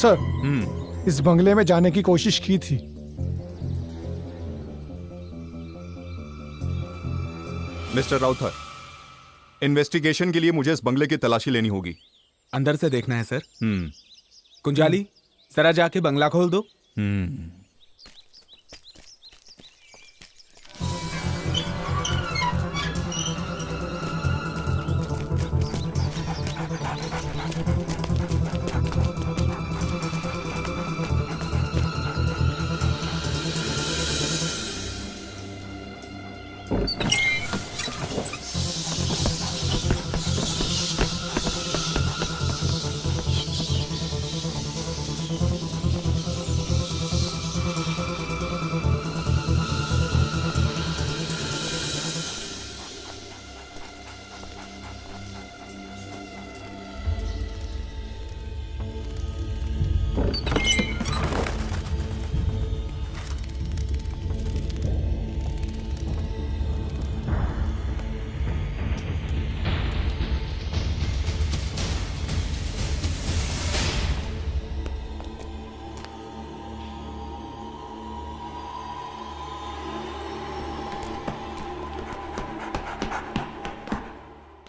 Sir, इस बंगले में जाने की कोशिश की थी। मिस्टर राउथर, इन्वेस्टिगेशन के लिए मुझे इस बंगले की तलाशी लेनी होगी। अंदर से देखना है सर। कुंजाली, जरा जाके बंगला खोल दो।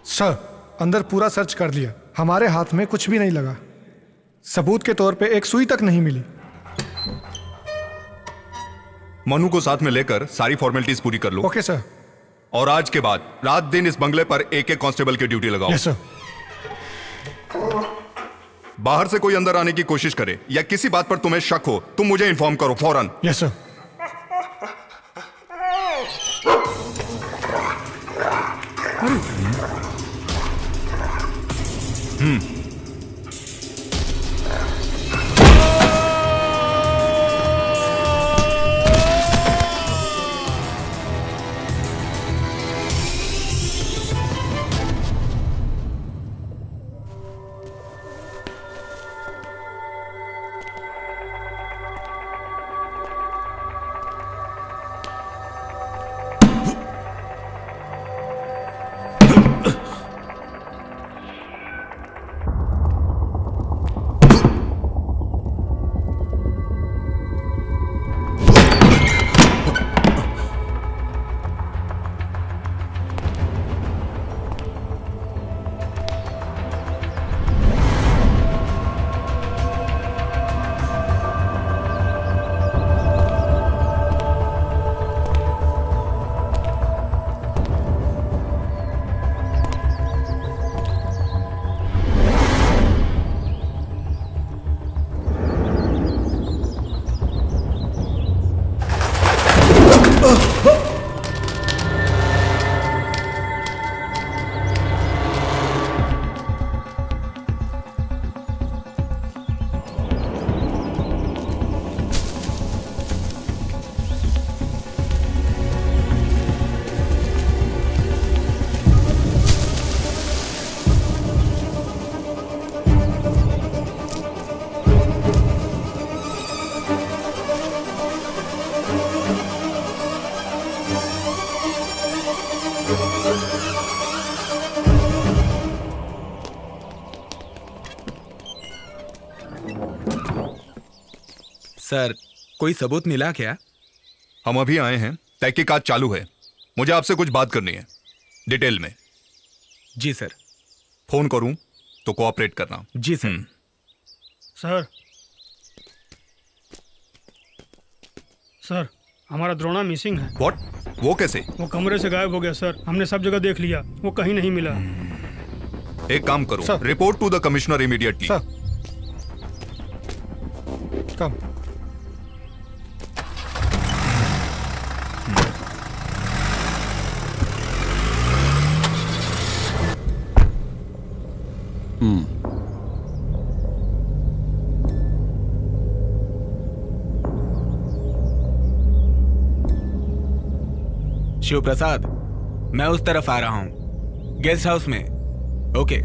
सर, अंदर पूरा सर्च कर लिया, हमारे हाथ में कुछ भी नहीं लगा। सबूत के तौर पे एक सुई तक नहीं मिली। मनु को साथ में लेकर सारी फॉर्मेलिटीज पूरी कर लो। Okay sir. और आज के बाद रात दिन इस बंगले पर एक एक कांस्टेबल की ड्यूटी लगाओ। Yes sir. बाहर से कोई अंदर आने की कोशिश करे या किसी बात पर तुम्हें शक हो, तुम मुझे इन्फॉर्म करो फौरन। Yes sir. सर, कोई सबूत मिला क्या? हम अभी आए हैं, तहकीकात चालू है। मुझे आपसे कुछ बात करनी है, डिटेल में। जी सर। फोन करूं तो कोऑपरेट करना। जी सर। सर, सर, हमारा द्रोणा मिसिंग है। व्हाट? वो कैसे? वो कमरे से गायब हो गया सर। हमने सब जगह देख लिया, वो कहीं नहीं मिला। एक काम करो, sir. Report to the commissioner immediately. Sir, come. Shiv Prasad, मैं उस तरफ आ रहा हूं, गेस्ट हाउस में। ओके।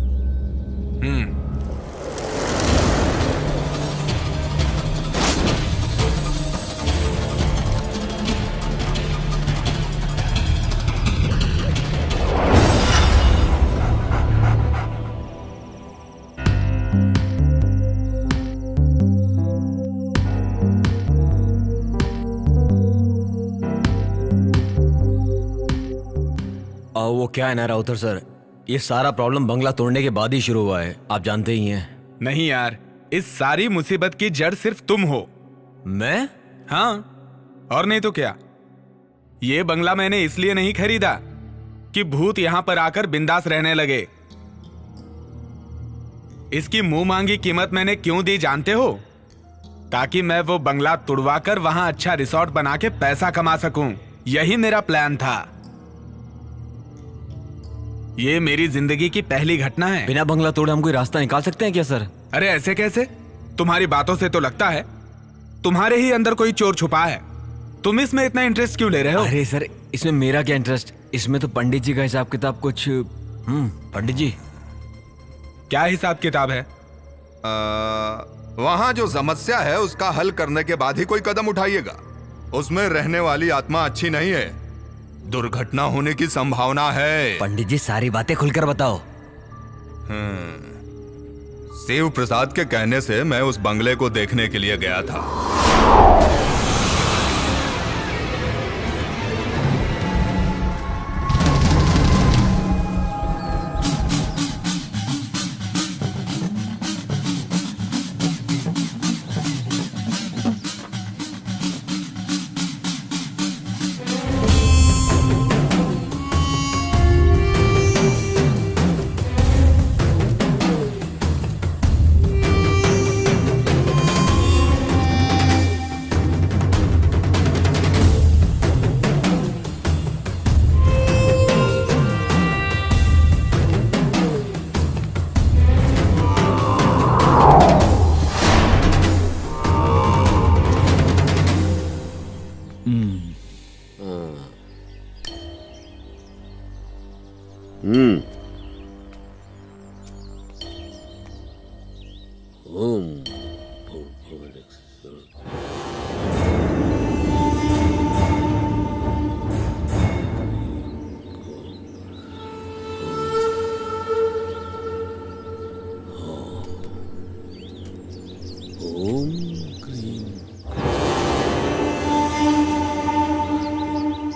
वो क्या है ना राउतर सर, ये सारा प्रॉब्लम बंगला तोड़ने के बाद ही शुरू हुआ है, आप जानते ही हैं। नहीं यार, इस सारी मुसीबत की जड़ सिर्फ तुम हो। मैं? हाँ, और नहीं तो क्या। ये बंगला मैंने इसलिए नहीं खरीदा कि भूत यहां पर आकर बिंदास रहने लगे। इसकी मुंह मांगी कीमत मैंने क्यों दी जानते हो? ताकि मैं वो बंगला तुड़वाकर वहां अच्छा रिसोर्ट बना के पैसा कमा सकूं। यही मेरा प्लान था। ये मेरी जिंदगी की पहली घटना है। बिना बंगला तोड़े हम कोई रास्ता निकाल सकते हैं क्या सर? अरे ऐसे कैसे? तुम्हारी बातों से तो लगता है तुम्हारे ही अंदर कोई चोर छुपा है। तुम इसमें इतना इंटरेस्ट क्यों ले रहे हो? अरे सर, इसमें मेरा क्या इंटरेस्ट? इसमें तो पंडित जी का हिसाब किताब कुछ। पंडित जी क्या हिसाब किताब है? वहां जो समस्या है उसका हल करने के बाद ही कोई कदम उठाइएगा। उसमें रहने वाली आत्मा अच्छी नहीं है, दुर्घटना होने की संभावना है। पंडित जी सारी बातें खुलकर बताओ। शिव प्रसाद के कहने से मैं उस बंगले को देखने के लिए गया था।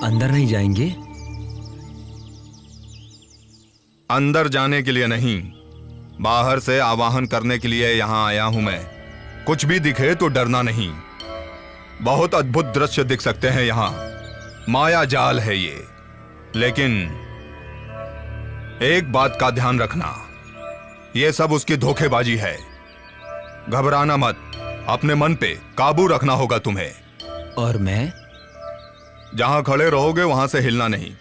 अंदर नहीं जाएंगे? अंदर जाने के लिए नहीं, बाहर से आवाहन करने के लिए यहां आया हूं मैं। कुछ भी दिखे तो डरना नहीं। बहुत अद्भुत दृश्य दिख सकते हैं यहां, माया जाल है ये। लेकिन एक बात का ध्यान रखना, ये सब उसकी धोखेबाजी है। घबराना मत, अपने मन पे काबू रखना होगा तुम्हें। और मैं? जहां खड़े रहोगे वहां से हिलना नहीं,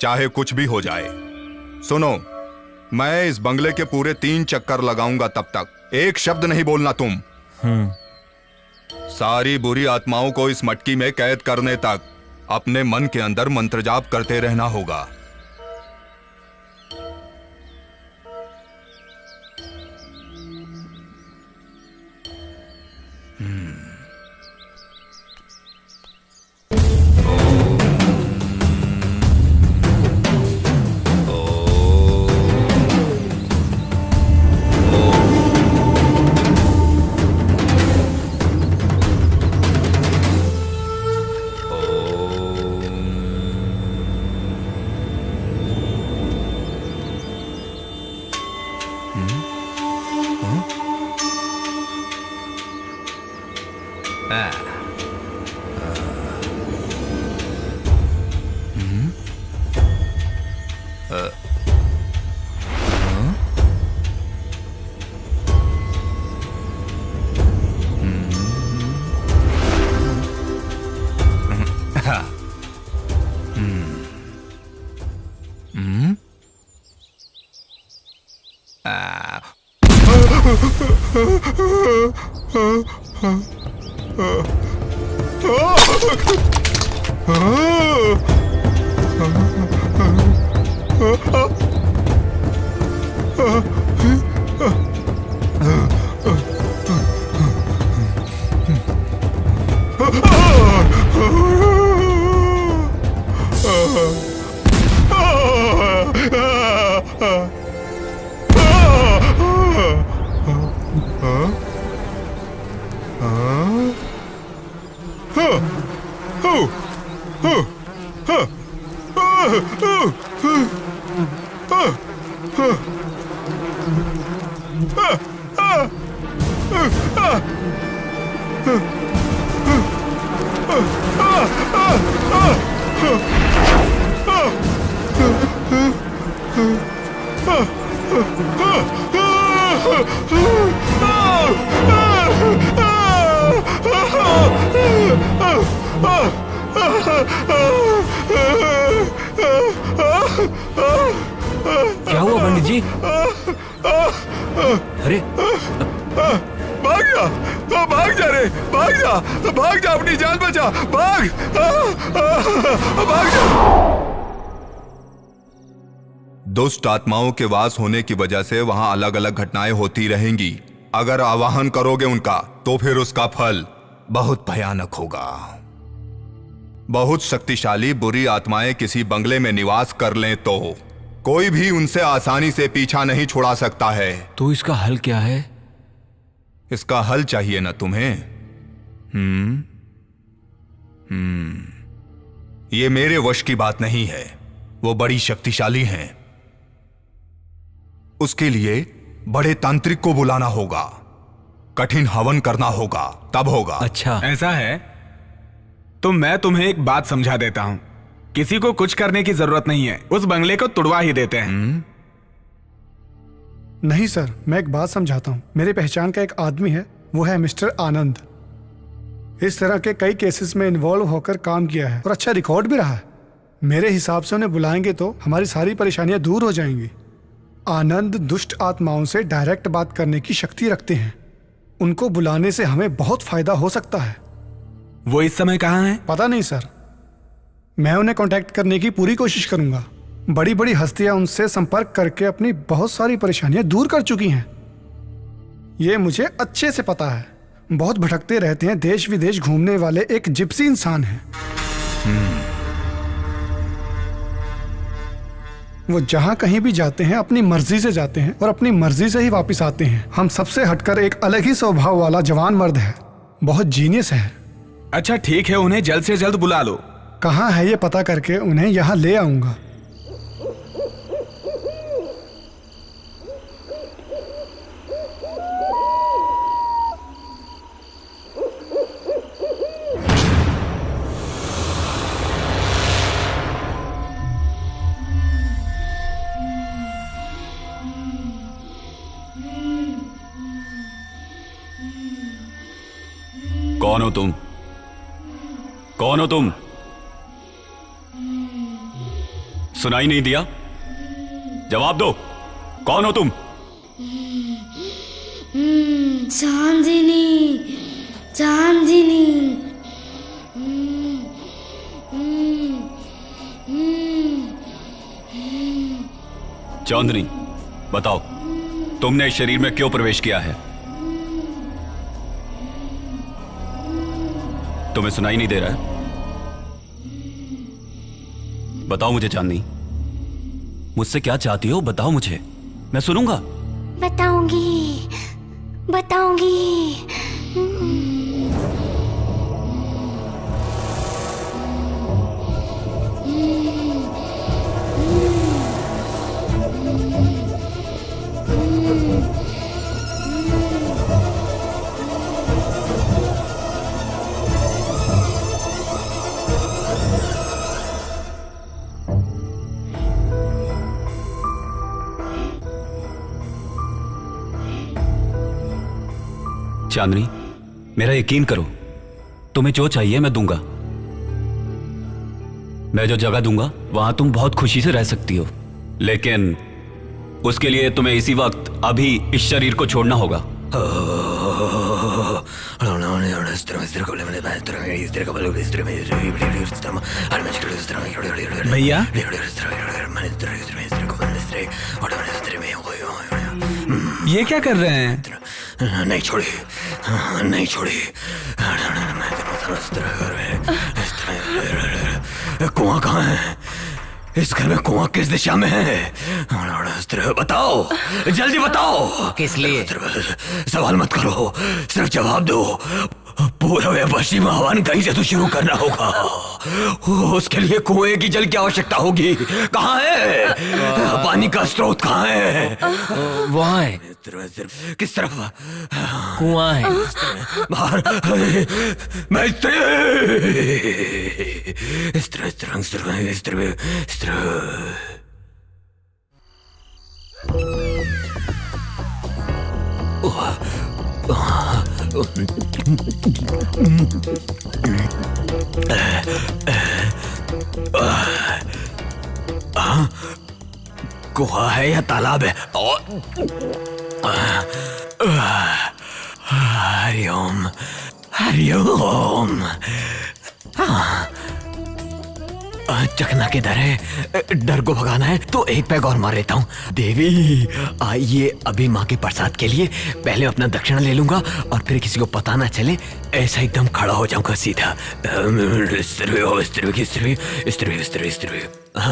चाहे कुछ भी हो जाए। सुनो, मैं इस बंगले के पूरे 3 चक्कर लगाऊंगा, तब तक एक शब्द नहीं बोलना तुम। सारी बुरी आत्माओं को इस मटकी में कैद करने तक अपने मन के अंदर मंत्र जाप करते रहना होगा। क्या हुआ पंडित जी? अरे भाग जा, भाग जा रे, भाग जा, अपनी जान बचा, भाग जा। दुष्ट आत्माओं के वास होने की वजह से वहां अलग अलग घटनाएं होती रहेंगी। अगर आवाहन करोगे उनका तो फिर उसका फल बहुत भयानक होगा। बहुत शक्तिशाली बुरी आत्माएं किसी बंगले में निवास कर लें तो कोई भी उनसे आसानी से पीछा नहीं छुड़ा सकता है। तो इसका हल क्या है? इसका हल चाहिए ना तुम्हें? ये मेरे वश की बात नहीं है, वो बड़ी शक्तिशाली हैं। उसके लिए बड़े तांत्रिक को बुलाना होगा, कठिन हवन करना होगा, तब होगा। अच्छा, ऐसा है तो मैं तुम्हें एक बात समझा देता हूं। किसी को कुछ करने की जरूरत नहीं है, उस बंगले को तुड़वा ही देते हैं। नहीं सर, मैं एक बात समझाता हूँ। मेरी पहचान का एक आदमी है, वो है मिस्टर आनंद। इस तरह के कई केसेस में इन्वॉल्व होकर काम किया है और अच्छा रिकॉर्ड भी रहा है। मेरे हिसाब से उन्हें बुलाएंगे तो हमारी सारी परेशानियां दूर हो जाएंगी। आनंद दुष्ट आत्माओं से डायरेक्ट बात करने की शक्ति रखते हैं। उनको बुलाने से हमें बहुत फायदा हो सकता है। वो इस समय कहाँ है? पता नहीं सर, मैं उन्हें कांटेक्ट करने की पूरी कोशिश करूंगा। बड़ी बड़ी हस्तियां उनसे संपर्क करके अपनी बहुत सारी परेशानियां दूर कर चुकी हैं। ये मुझे अच्छे से पता है। बहुत भटकते रहते हैं, देश विदेश घूमने वाले एक जिप्सी इंसान हैं। वो जहां कहीं भी जाते हैं अपनी मर्जी से जाते हैं और अपनी मर्जी से ही वापस आते हैं। हम सबसे हटकर एक अलग ही स्वभाव वाला जवान मर्द है, बहुत जीनियस है। अच्छा ठीक है, उन्हें जल्द से जल्द बुला लो। कहाँ है ये पता करके उन्हें यहाँ ले आऊंगा। कौन हो तुम? कौन हो तुम? सुनाई नहीं दिया? जवाब दो, कौन हो तुम? चांदनी, चांदनी। चांदनी, बताओ तुमने इस शरीर में क्यों प्रवेश किया है? तुम्हें सुनाई नहीं दे रहा है? बताओ मुझे चांदनी, मुझसे क्या चाहती हो? बताओ मुझे, मैं सुनूंगा। बताऊंगी, बताऊंगी। चांदनी, मेरा यकीन करो, तुम्हें जो चाहिए मैं दूंगा। मैं जो जगह दूंगा वहां तुम बहुत खुशी से रह सकती हो, लेकिन उसके लिए तुम्हें इसी वक्त अभी इस शरीर को छोड़ना होगा। भैया, ये क्या कर रहे हैं? नहीं छोड़ी, नहीं छोड़ी। कुआं कहाँ है? इस घर में कुआं किस दिशा में है? बताओ, जल्दी बताओ। किस लिए? सवाल मत करो, सिर्फ जवाब दो। पूर्व या पश्चिम हवन कहीं से तो शुरू करना होगा। उसके लिए कुएं की जल की आवश्यकता होगी। कहाँ है? पानी का स्रोत कहाँ है? वहाँ है। किस तरफ? कुआं है। बाहर। मैं इस तरह इस तरह इस तरह इस तरह इस तरह इस तरह। गुहा है या तालाब है? हरिओम हरिओम। चकना किधर है? डर को भगाना है तो एक पैग और मार लेता हूँ। देवी आइए, अभी माँ के प्रसाद के लिए पहले अपना दक्षिणा ले लूंगा और फिर किसी को पता ना चले, ऐसा एकदम खड़ा हो जाऊंगा सीधा।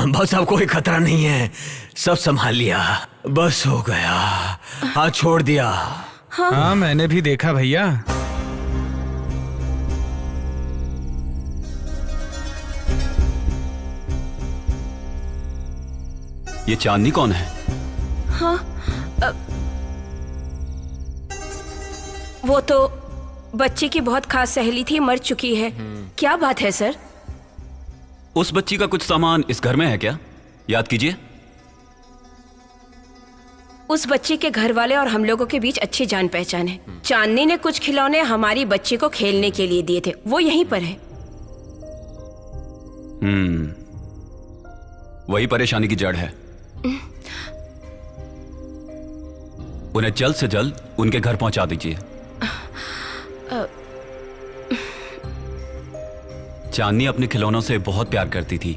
बस अब कोई खतरा नहीं है, सब संभाल लिया, बस हो गया। हाँ छोड़ दिया। हाँ मैंने भी देखा भैया। ये चांदनी कौन है? वो तो बच्ची की बहुत खास सहेली थी, मर चुकी है। क्या बात है सर? उस बच्ची का कुछ सामान इस घर में है क्या? याद कीजिए। उस बच्ची के घर वाले और हम लोगों के बीच अच्छी जान पहचान है। चांदनी ने कुछ खिलौने हमारी बच्ची को खेलने के लिए दिए थे, वो यहीं पर है। वही परेशानी की जड़ है। उन्हें जल्द से जल्द उनके घर पहुंचा दीजिए। चांदनी अपने खिलौनों से बहुत प्यार करती थी,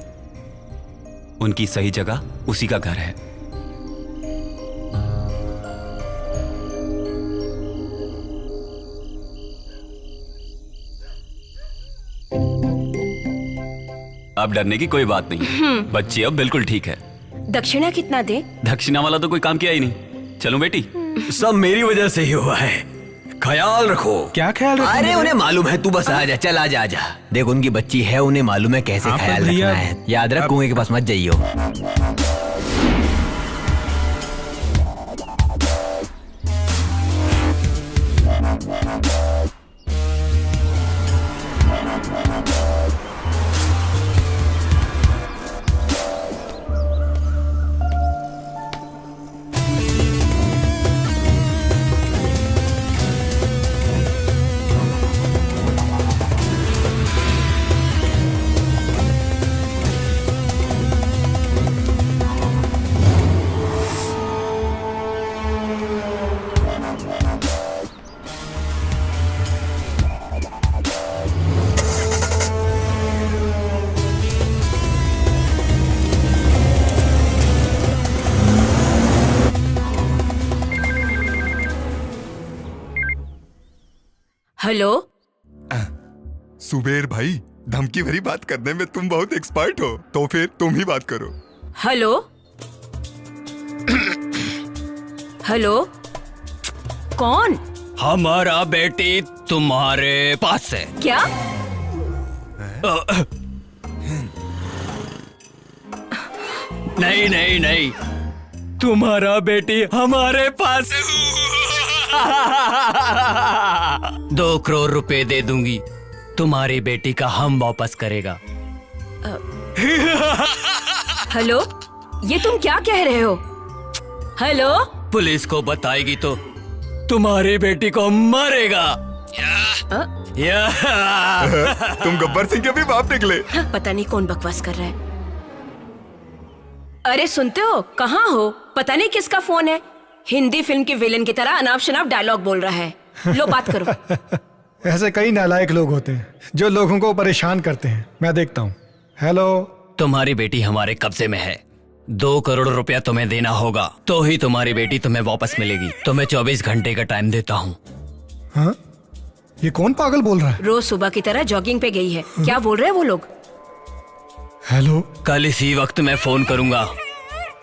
उनकी सही जगह उसी का घर है। अब डरने की कोई बात नहीं, बच्ची अब बिल्कुल ठीक है। दक्षिणा कितना दे? दक्षिणा वाला तो कोई काम किया ही नहीं। चलो बेटी। सब मेरी वजह से ही हुआ है, ख्याल रखो। क्या ख्याल रखो? अरे उन्हें मालूम है, तू बस आ जा, चल आ जा, आजा। देख उनकी बच्ची है, उन्हें मालूम है कैसे हाँ, ख्याल पर भैया, रखना है। याद रख, कुएं के पास मत जाइयो। हेलो। सुबेर भाई, धमकी भरी बात करने में तुम बहुत एक्सपर्ट हो, तो फिर तुम ही बात करो। हेलो। हेलो, कौन? हमारा बेटी तुम्हारे पास है। क्या? नहीं नहीं नहीं, तुम्हारा बेटी हमारे पास है। 2 करोड़ रुपए दे दूंगी, तुम्हारी बेटी का हम वापस करेगा। हेलो, ये तुम क्या कह रहे हो? हेलो। पुलिस को बताएगी तो तुम्हारी बेटी को मारेगा। तुम गब्बर सिंह के भी बाप निकले। पता नहीं कौन बकवास कर रहा है। अरे सुनते हो, कहाँ हो? पता नहीं किसका फोन है। हिंदी फिल्म के विलेन की तरह अनाप शनाप डायलॉग बोल रहा है। लो बात करो। ऐसे कई नालायक लोग होते हैं जो लोगों को परेशान करते हैं। मैं देखता हूँ। हेलो। तुम्हारी बेटी हमारे कब्जे में है। 2 करोड़ रुपया तुम्हें देना होगा, तो ही तुम्हारी बेटी तुम्हें वापस मिलेगी। तुम्हें 24 घंटे का टाइम देता हूँ। हाँ? ये कौन पागल बोल रहा है? रोज सुबह की तरह जॉगिंग पे गई है। क्या बोल रहे हैं वो लोग? हेलो। कल इसी वक्त मैं फोन करूंगा,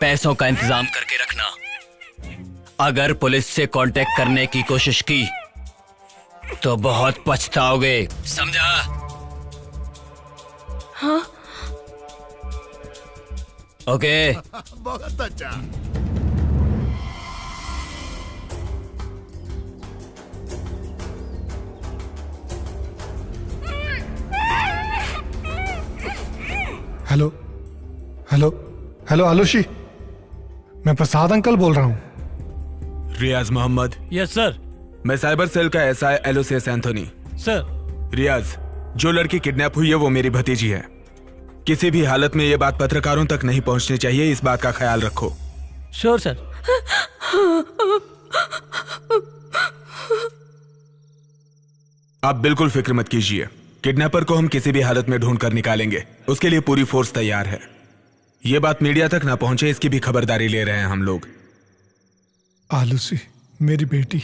पैसों का इंतजाम करके रखना। अगर पुलिस से कांटेक्ट करने की कोशिश की तो बहुत पछताओगे, समझा? हाँ। ओके। बहुत अच्छा। हेलो हेलो हेलो आलूशी, मैं प्रसाद अंकल बोल रहा हूँ। रियाज मोहम्मद। Yes sir. मैं साइबर सेल का SI Aloysius Anthony. Sir. Riyaz, जो लड़की किडनैप हुई है वो मेरी भतीजी है। किसी भी हालत में ये बात पत्रकारों तक नहीं पहुंचनी चाहिए, इस बात का ख्याल रखो। Sure sir. आप बिल्कुल फिक्र मत कीजिए, किडनैपर को हम किसी भी हालत में ढूंढ कर निकालेंगे। उसके लिए पूरी फोर्स तैयार है। ये बात मीडिया तक ना पहुंचे इसकी भी खबरदारी ले रहे हैं हम लोग। आलूसी, मेरी बेटी।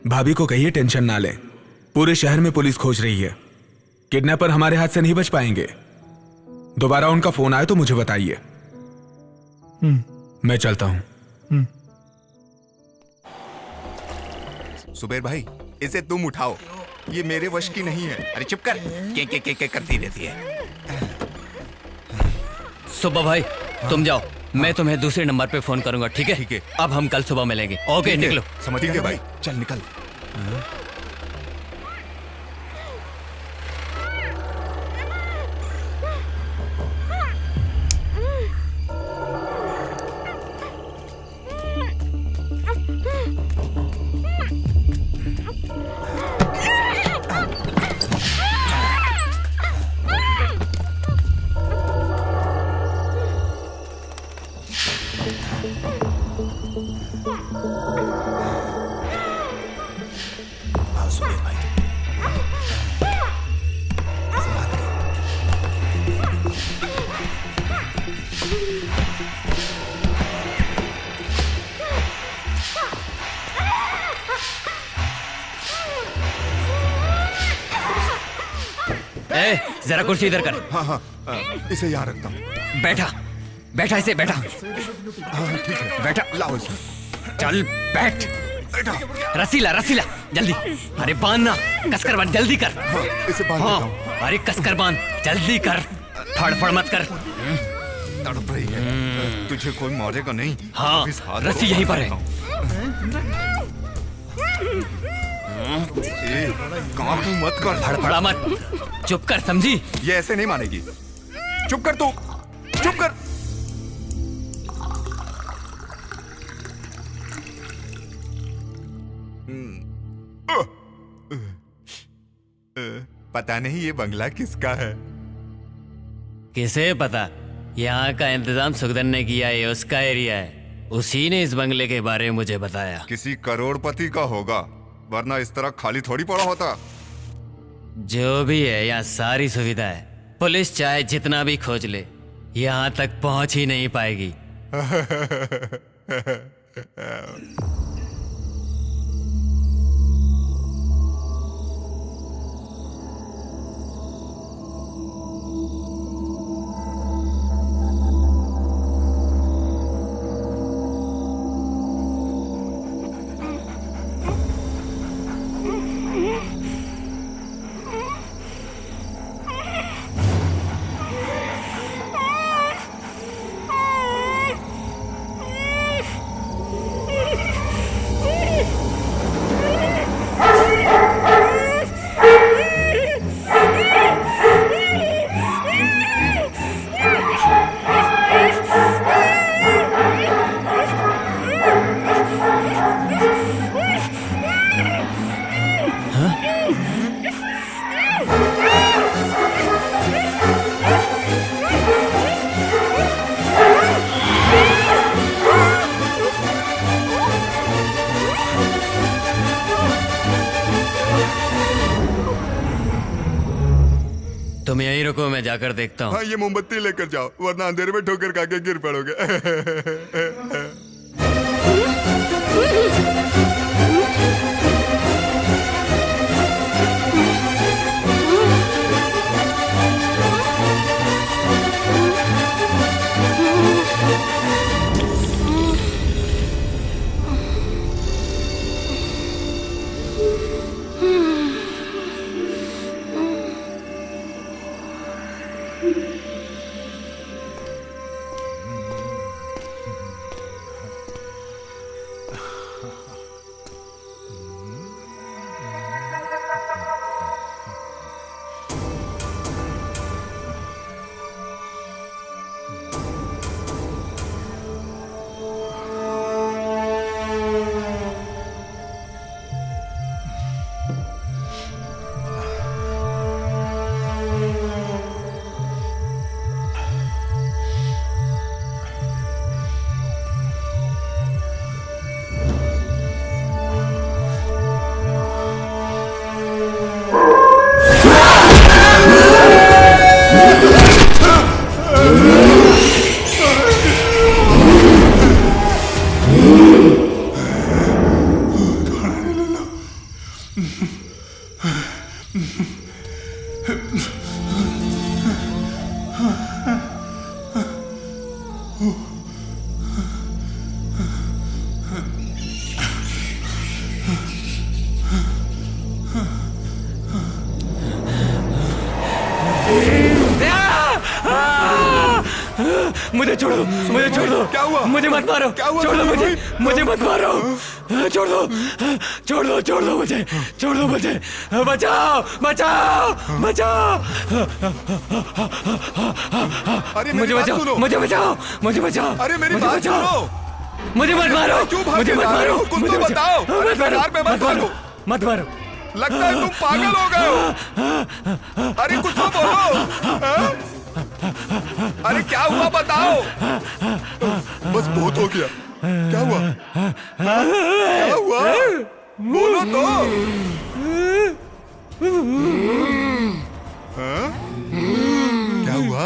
भाभी को कहिए टेंशन ना लें, पूरे शहर में पुलिस खोज रही है। किडनैपर हमारे हाथ से नहीं बच पाएंगे। दोबारा उनका फोन आए तो मुझे बताइए। मैं चलता हूं। सुबेर भाई, इसे तुम उठाओ, ये मेरे वश की नहीं है। अरे चुप कर, के करती रहती है। सुबह भाई तुम जाओ, मैं तुम्हें दूसरे नंबर पे फोन करूंगा, ठीक है? ठीक है। अब हम कल सुबह मिलेंगे। ओके, निकलो। समझ गए भाई, चल निकल। आओ सुबेर भाई। संभाल के। ए, जरा कुर्सी इधर कर। हाँ, इसे यहाँ रखता हूँ। बैठा बैठा, इसे बैठा। हाँ ठीक है, बैठा। लाओ इसे। चल बैठ। बैठा। रसीला रसीला, जल्दी। अरे बांधना, कसकर बांध, जल्दी कर। हाँ, इसे बांध हाँ, देता हूँ। अरे कसकर बांध, जल्दी कर। फड़फड़ मत कर। तड़प रही है, तुझे कोई मारेगा नहीं। हाँ, इस हाथ रस्सी को यहीं पर है। ए, काम तू मत कर। फड़फड़ा मत, चुप कर, समझी? ये ऐसे नहीं मानेगी। चुप कर तू, चुप कर। पता नहीं ये बंगला किसका है। किसे पता? यहाँ का इंतजाम सुखदन ने किया, ये उसका एरिया है। उसी ने इस बंगले के बारे में मुझे बताया। किसी करोड़पति का होगा, वरना इस तरह खाली थोड़ी पड़ा होता। जो भी है, यहाँ सारी सुविधा है। पुलिस चाहे जितना भी खोज ले, यहाँ तक पहुंच ही नहीं पाएगी। तुम यहीं रुको, मैं जाकर देखता हूँ। हाँ, ये मोमबत्ती लेकर जाओ, वरना अंधेरे में ठोकर खा के गिर पड़ोगे। मुझे छोड़ दो, मुझे छोड़ दो। क्या हुआ? मुझे मत मारो। क्या हुआ? छोड़ दो मुझे, मुझे मत मारो। छोड़ दो, छोड़ दो, छोड़ दो मुझे, छोड़ दो मुझे। बचाओ, बचाओ, बचाओ। अरे मुझे बचाओ, मुझे बचाओ, मुझे बचाओ। अरे मेरी मुझे बात बचाओ। सुनो। मुझे मत मारो, क्यों भाग मुझे के मत जा रहे मारो, हो? कुछ मुझे तो बताओ। अरे मत मारो, कार में मत मत मारो, भागो। मत मारो। लगता है तुम पागल हो गए हो। अरे कुछ तो बोलो। हाँ? अरे क्या हुआ बताओ। बस बहुत हो गया। क्या हुआ? क्या हुआ? बोलो तो। हाँ? क्या हुआ?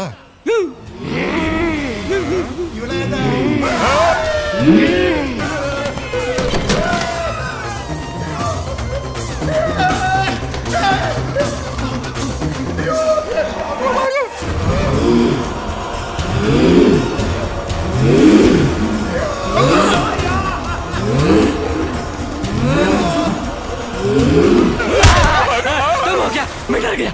तुम हो क्या? मैं डर गया।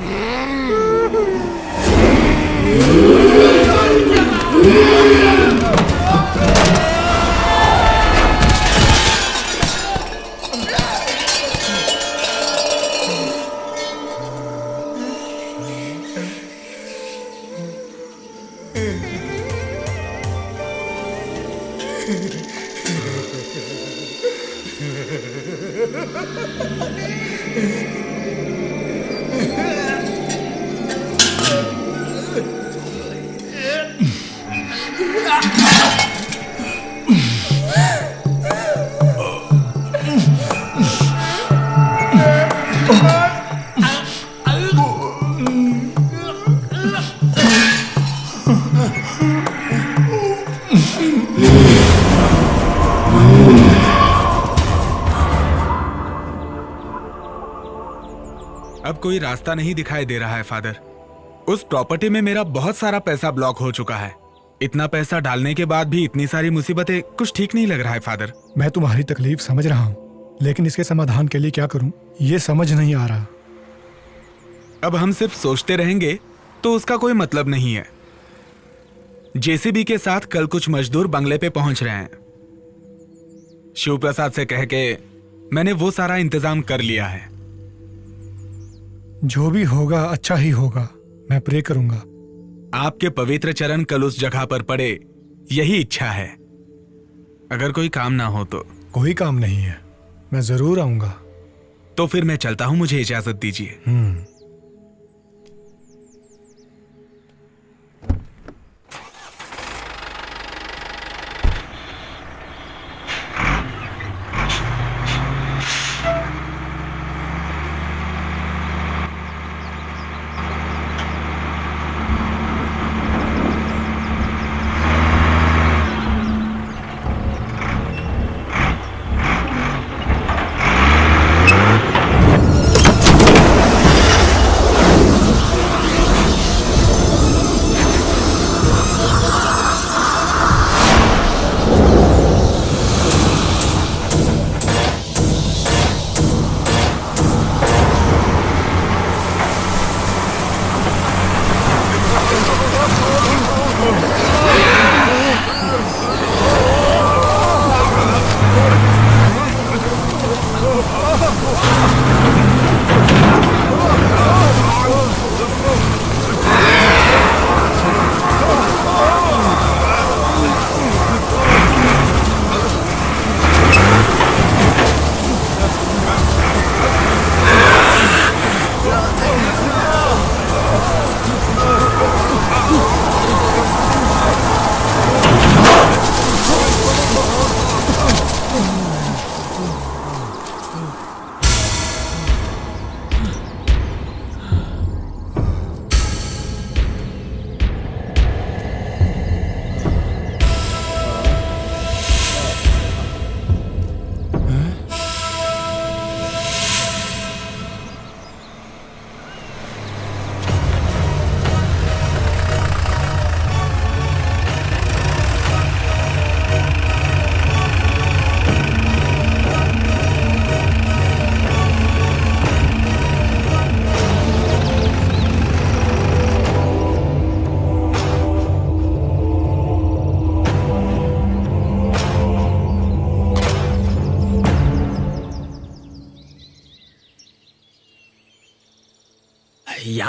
अब कोई रास्ता नहीं दिखाई दे रहा है फादर। उस प्रॉपर्टी में मेरा बहुत सारा पैसा ब्लॉक हो चुका है। इतना पैसा डालने के बाद भी इतनी सारी मुसीबतें, कुछ ठीक नहीं लग रहा है फादर। मैं तुम्हारी तकलीफ समझ रहा हूँ, लेकिन इसके समाधान के लिए क्या करूँ ये समझ नहीं आ रहा। अब हम सिर्फ सोचते रहेंगे तो उसका कोई मतलब नहीं है। जेसीबी के साथ कल कुछ मजदूर बंगले पे पहुंच रहे हैं। शिव प्रसाद से कह के मैंने वो सारा इंतजाम कर लिया है। जो भी होगा अच्छा ही होगा, मैं प्रे करूंगा। आपके पवित्र चरण कल उस जगह पर पड़े, यही इच्छा है। अगर कोई काम ना हो तो। कोई काम नहीं है, मैं जरूर आऊंगा। तो फिर मैं चलता हूं, मुझे इजाजत दीजिए।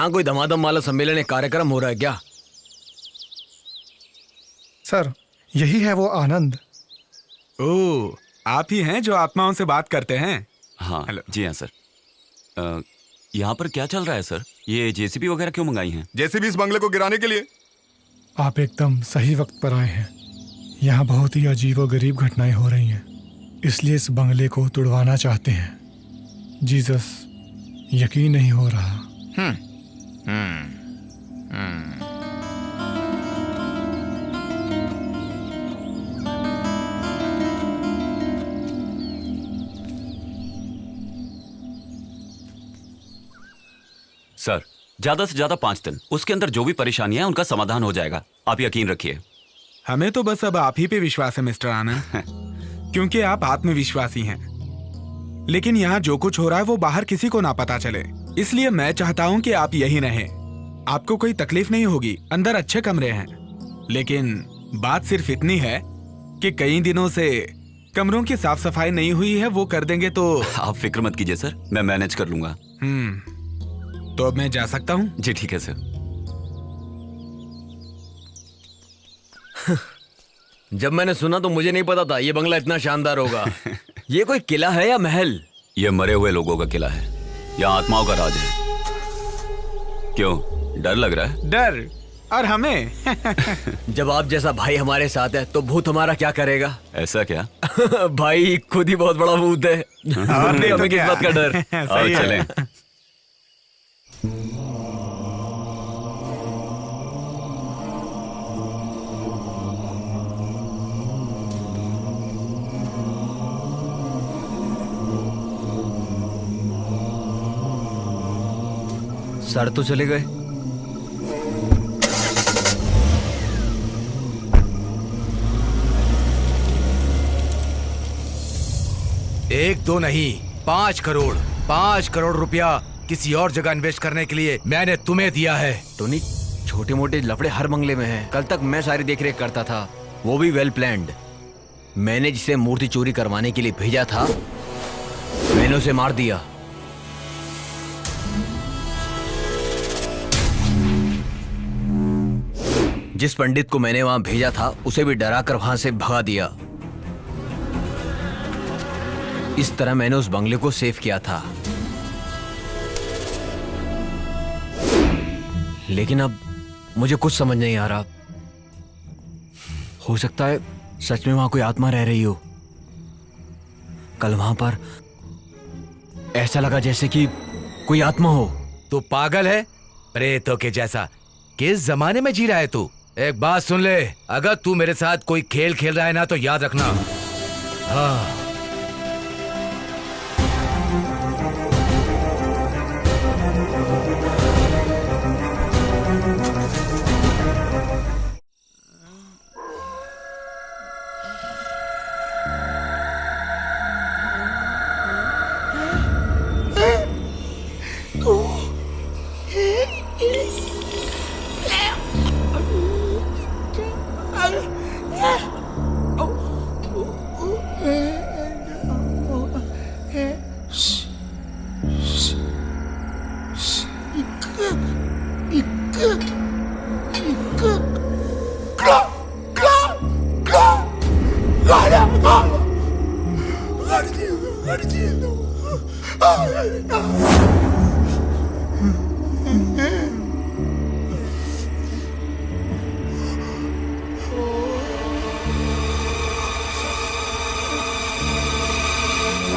यहाँ कोई धमाधम वाला सम्मेलन एक कार्यक्रम हो रहा है क्या? सर, यही है वो आनंद। ओह, आप ही हैं जो आत्माओं से बात करते हैं? हाँ हेलो। जी हाँ सर। यहाँ पर क्या चल रहा है सर? ये जेसीबी वगैरह क्यों मंगाई हैं? जैसे भी इस बंगले को गिराने के लिए। आप एकदम सही वक्त पर आए हैं। यहाँ बहुत ही अजीब और गरीब घटनाएं हो रही हैं, इसलिए इस बंगले को तुड़वाना चाहते हैं। जीसस, यकीन नहीं हो रहा। सर ज्यादा से ज्यादा 5 दिन, उसके अंदर जो भी परेशानियां हैं उनका समाधान हो जाएगा, आप यकीन रखिए। हमें तो बस अब आप ही पे विश्वास है मिस्टर आनंद, क्योंकि आप आत्मविश्वासी हैं। लेकिन यहाँ जो कुछ हो रहा है वो बाहर किसी को ना पता चले, इसलिए मैं चाहता हूँ कि आप यहीं रहें। आपको कोई तकलीफ नहीं होगी, अंदर अच्छे कमरे हैं। लेकिन बात सिर्फ इतनी है कि कई दिनों से कमरों की साफ सफाई नहीं हुई है, वो कर देंगे तो। आप फिक्र मत कीजिए सर, मैं मैनेज कर लूंगा। तो अब मैं जा सकता हूँ? जी ठीक है सर। जब मैंने सुना तो मुझे नहीं पता था ये बंगला इतना शानदार होगा। ये कोई किला है या महल? ये मरे हुए लोगों का किला है, यहाँ आत्माओं का राज है। क्यों, डर लग रहा है? डर? और हमें? जब आप जैसा भाई हमारे साथ है तो भूत हमारा क्या करेगा? ऐसा क्या? भाई खुद ही बहुत बड़ा भूत है। और नहीं तो हमें किस क्या? बात का डर? आओ सही है। चलें। सर तो चले गए। एक दो नहीं, 5 करोड़, 5 करोड़ रुपया किसी और जगह इन्वेस्ट करने के लिए मैंने तुम्हें दिया है। टोनी, छोटे मोटे लफड़े हर बंगले में हैं। कल तक मैं सारी देखरेख करता था, वो भी वेल प्लान्ड। मैंने जिसे मूर्ति चोरी करवाने के लिए भेजा था, मैंने उसे मार दिया। जिस पंडित को मैंने वहां भेजा था, उसे भी डरा कर वहां से भगा दिया। इस तरह मैंने उस बंगले को सेव किया था। लेकिन अब मुझे कुछ समझ नहीं आ रहा। हो सकता है सच में वहां कोई आत्मा रह रही हो। कल वहां पर ऐसा लगा जैसे कि कोई आत्मा हो। तू पागल है? प्रेतों के जैसा किस जमाने में जी रहा है तू? एक बात सुन ले, अगर तू मेरे साथ कोई खेल खेल रहा है ना तो याद रखना। हाँ।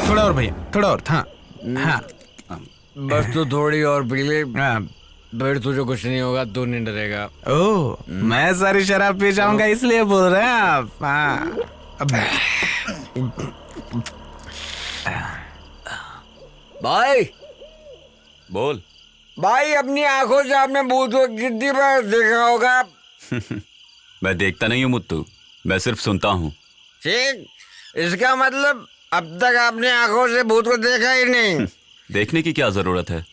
थोड़ा और भैया, थोड़ा और। हाँ हाँ, बस तू थोड़ी और पी ले, हाँ। फिर तुझे कुछ नहीं होगा, तू नहीं डरेगा। ओह, मैं सारी शराब पी जाऊंगा इसलिए बोल रहे हैं आप? हाँ। भाई, बोल। भाई अपनी आंखों से आपने भूत को कितनी बार देखा होगा? मैं देखता नहीं हूँ मुत्तू, मैं सिर्फ सुनता हूँ। ठीक, इसका मतलब अब तक आपने आंखों से भूत को देखा ही नहीं। देखने की क्या जरूरत है,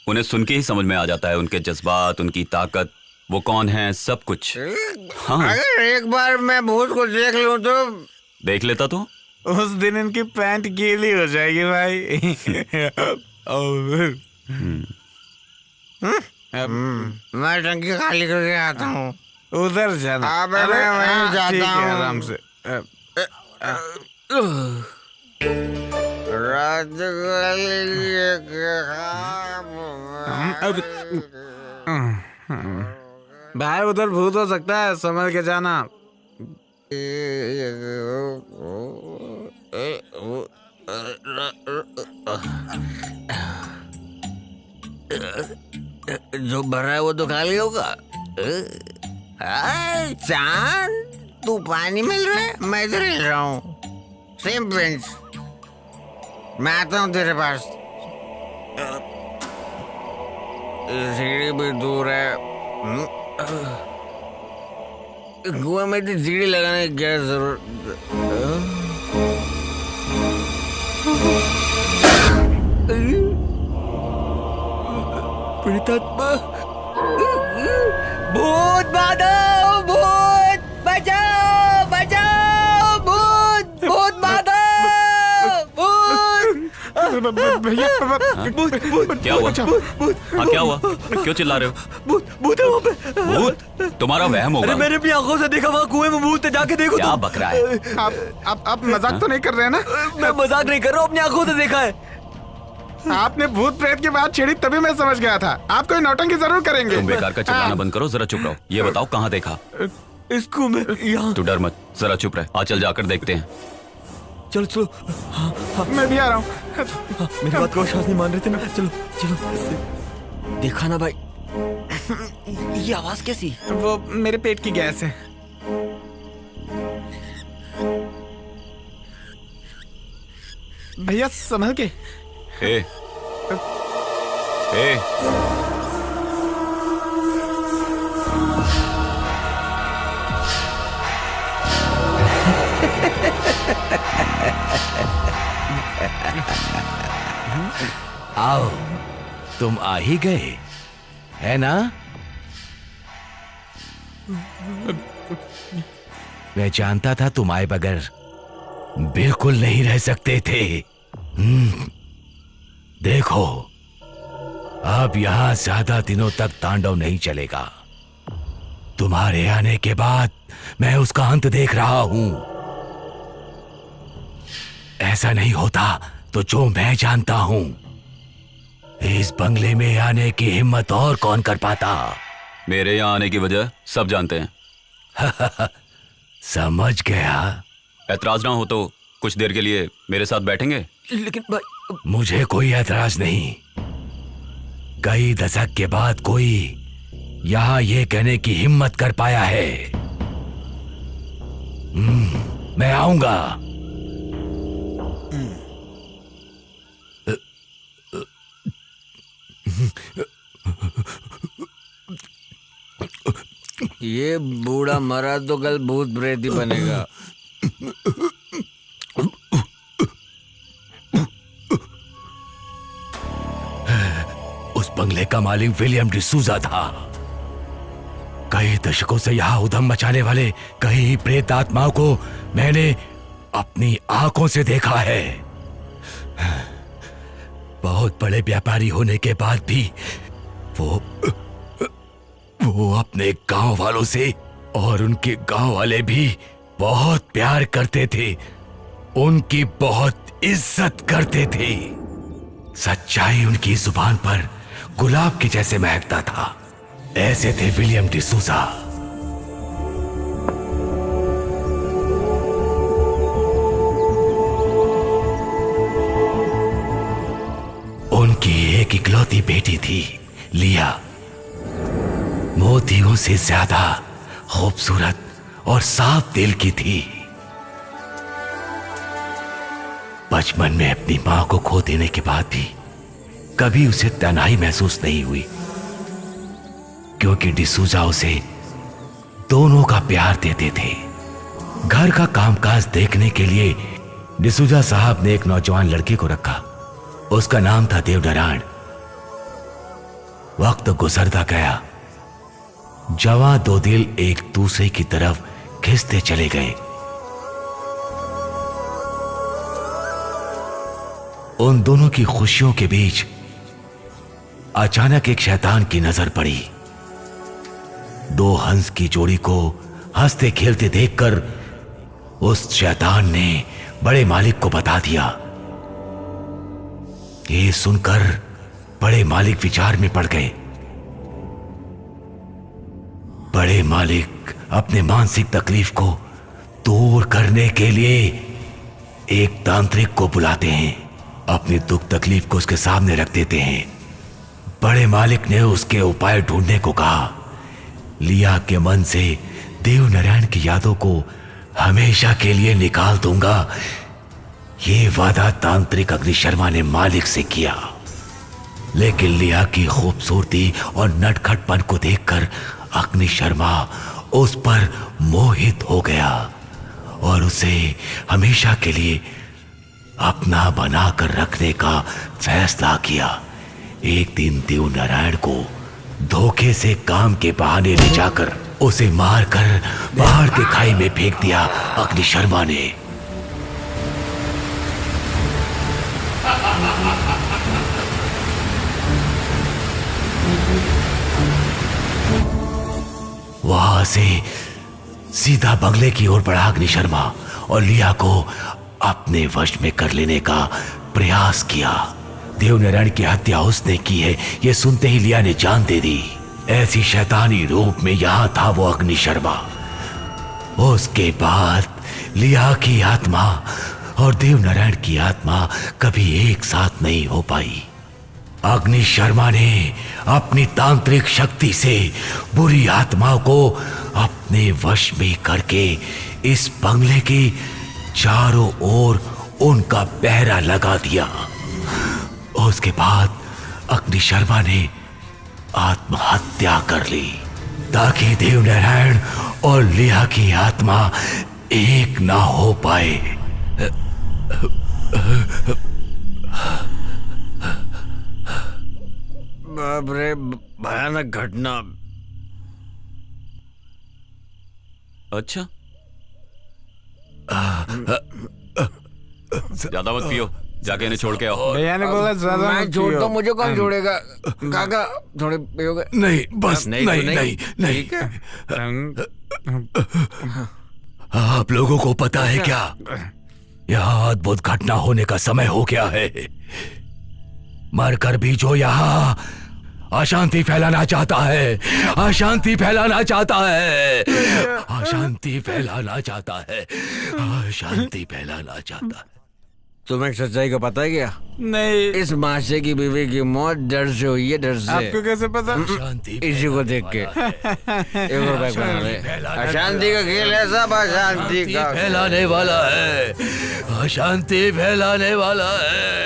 उन्हें सुन के ही समझ में आ जाता है, उनके जज्बात, उनकी ताकत, वो कौन है, सब कुछ। हाँ। अगर एक बार मैं भूत को देख लूं तो? देख लेता तो उस दिन इनकी पैंट गीली हो जाएगी भाई। मैं टंकी खाली करके आता हूँ। उधर जाना। अबे मैं वहीं जाता ठीक है, हूँ। आराम से। रात भाई उधर भूत हो सकता है, संभल के जाना। जो भरा है वो तो खाली होगा। चांद, तू पानी मिल रहा है, मैं इधर हिल रहा हूँ। सेम फ्रेंड्स, मैं आता हूँ तेरे पास। सीढ़ी भी दूर है। कुएं में तो सीढ़ी लगाने की क्या जरूरत? प्रेतात्मा, भूत बाधो, भूत बचाओ, बचाओ, भूत, भूत बाधो, भूत। भैया क्या हुआ? हाँ क्या हुआ? क्यों चिल्ला रहे हो? भूत है वहाँ पे। भूत? तुम्हारा वहम होगा। मैंने अपनी आंखों से देखा, वहाँ कुएं में भूत है, जाके देखो। क्या बक रहा है? आप मजाक तो नहीं कर रहे हैं ना? मैं मजाक नहीं कर रहा हूँ, अपनी आंखों से देखा है। आपने भूत प्रेत की बात छेड़ी तभी मैं समझ गया था। आप कोई नौटंकी जरूर करेंगे। तुम बेकार का चिल्लाना बंद करो, जरा चुप रहो। ये बताओ कहाँ देखा? इसको मैं यहाँ। तू डर मत, जरा चुप रह। आ चल जाकर देखते हैं। चलो चलो। मैं भी आ रहा हूँ। मेरी बात को विश्वास नहीं मान रहे थे ना। चलो चलो। देखा ना भाई, ये आवाज कैसी? वो मेरे पेट की गैस है। भैया संभल के। ए, ए, आओ, तुम आ ही गए, है ना? मैं जानता था तुम आए बगैर बिल्कुल नहीं रह सकते थे। देखो, अब यहां ज्यादा दिनों तक तांडव नहीं चलेगा। तुम्हारे आने के बाद मैं उसका अंत देख रहा हूं। ऐसा नहीं होता तो जो मैं जानता हूं, इस बंगले में आने की हिम्मत और कौन कर पाता? मेरे यहाँ आने की वजह सब जानते हैं। समझ गया। ऐतराज ना हो तो कुछ देर के लिए मेरे साथ बैठेंगे? लेकिन भाई, मुझे कोई ऐतराज नहीं। कई दशक के बाद कोई यहां ये कहने की हिम्मत कर पाया है। मैं आऊंगा। ये बूढ़ा मरा तो कल भूत प्रेत ही बनेगा। उस बंगले का मालिक विलियम डिसूजा था। कई दशकों से यहां उधम मचाने वाले कई प्रेत आत्माओं को मैंने अपनी आंखों से देखा है। बहुत बड़े व्यापारी होने के बाद भी वो अपने गांव वालों से और उनके गांव वाले भी बहुत प्यार करते थे, उनकी बहुत इज्जत करते थे। सच्चाई उनकी जुबान पर गुलाब के जैसे महकता था। ऐसे थे विलियम डिसूजा। उनकी एक इकलौती बेटी थी, लिया। मोतियों से ज्यादा खूबसूरत और साफ दिल की थी। बचपन में अपनी मां को खो देने के बाद भी कभी उसे तन्हाई महसूस नहीं हुई, क्योंकि डिसूजा उसे दोनों का प्यार देते थे। घर का कामकाज देखने के लिए डिसूजा साहब ने एक नौजवान लड़के को रखा। उसका नाम था देवनारायण। वक्त गुजरता गया, जवां दो दिल एक दूसरे की तरफ खिंचते चले गए। उन दोनों की खुशियों के बीच अचानक एक शैतान की नजर पड़ी। दो हंस की जोड़ी को हंसते खेलते देखकर उस शैतान ने बड़े मालिक को बता दिया। ये सुनकर बड़े मालिक विचार में पड़ गए। बड़े मालिक अपने मानसिक तकलीफ को दूर करने के लिए एक तांत्रिक को बुलाते हैं, अपनी दुख तकलीफ को उसके सामने रख देते हैं। बड़े मालिक ने उसके उपाय ढूंढने को कहा। लिया के मन से देव नारायण की यादों को हमेशा के लिए निकाल दूंगा, ये वादा तांत्रिक अग्नि शर्मा ने मालिक से किया। लेकिन लिया की खूबसूरती और नटखटपन को देखकर अग्नि शर्मा उस पर मोहित हो गया और उसे हमेशा के लिए अपना बनाकर रखने का फैसला किया। एक दिन देव नारायण को धोखे से काम के बहाने ले जाकर उसे मारकर बाहर के खाई में फेंक दिया अग्नि शर्मा ने। वहां से सीधा बंगले की ओर बढ़ा अग्नि शर्मा और लिया को अपने वश में कर लेने का प्रयास किया। देवनारायण की हत्या उसने की है, यह सुनते ही लिया ने जान दे दी। ऐसी शैतानी रूप में यहां था वो अग्नि शर्मा। उसके बाद लिया की आत्मा और देवनारायण की आत्मा कभी एक साथ नहीं हो पाई। अग्नि शर्मा ने अपनी तांत्रिक शक्ति से बुरी आत्माओं को अपने वश में करके इस बंगले के चारों ओर उनका पहरा लगा दिया। उसके बाद अग्नि शर्मा ने आत्महत्या कर ली ताकि देवनारायण और लिया की आत्मा एक ना हो पाए। बाप रे, भयानक घटना। अच्छा, ज्यादा मत पियो, जाके इन्हें छोड़ के आओ। भैया ने बोला ज्यादा मैं मत छोड़ता पियो। हूँ, मुझे कौन छोड़ेगा? काका थोड़े पियोगे? नहीं, बस नहीं, तो नहीं, नहीं। ठीक है। आप लोगों को पता है क्या, यहाँ अद्भुत घटना होने का समय हो गया है। मरकर भी जो यहाँ अशांति फैलाना चाहता है, अशांति फैलाना चाहता है, अशांति फैलाना चाहता है, अशांति फैलाना चाहता है। तुम्हें सच्चाई का पता है क्या? नहीं। इस माशे की बीवी की मौत डर से हुई है, डर से। आपको कैसे पता? इसी को देख के। एक और बैग बना ले। अशांति का खेल है सब, अशांति का फैलाने वाला है, अशांति फैलाने वाला है।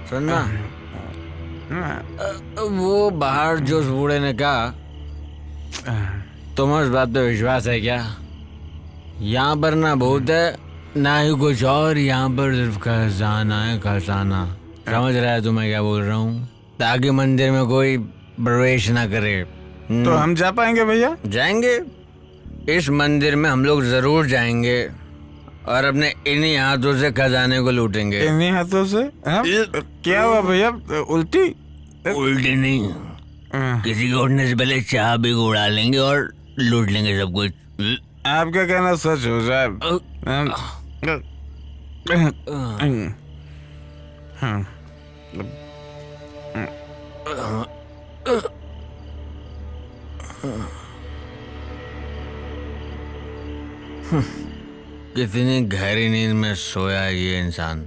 सुनना, वो बाहर जो उस बूढ़े ने कहा, तुम्हें उस बात पे विश्वास है क्या? यहाँ पर ना भूत है ना ही कुछ और, यहाँ पर सिर्फ खजाना है, खजाना। समझ रहा है तुम्हें क्या बोल रहा हूँ? ताकि मंदिर में कोई प्रवेश ना करे। तो हम जा पाएंगे भैया? जाएंगे, इस मंदिर में हम लोग जरूर जाएंगे और अपने इन्हीं हाथों से खजाने को लूटेंगे। इन्हीं हाथों से? क्या हुआ भैया, उल्टी? उल्टी नहीं, किसी को उठने से पहले चाह भी उड़ा लेंगे और लूट लेंगे सब कुछ। आपका कहना सच हो साहब। कितनी गहरी नींद में सोया है ये इंसान,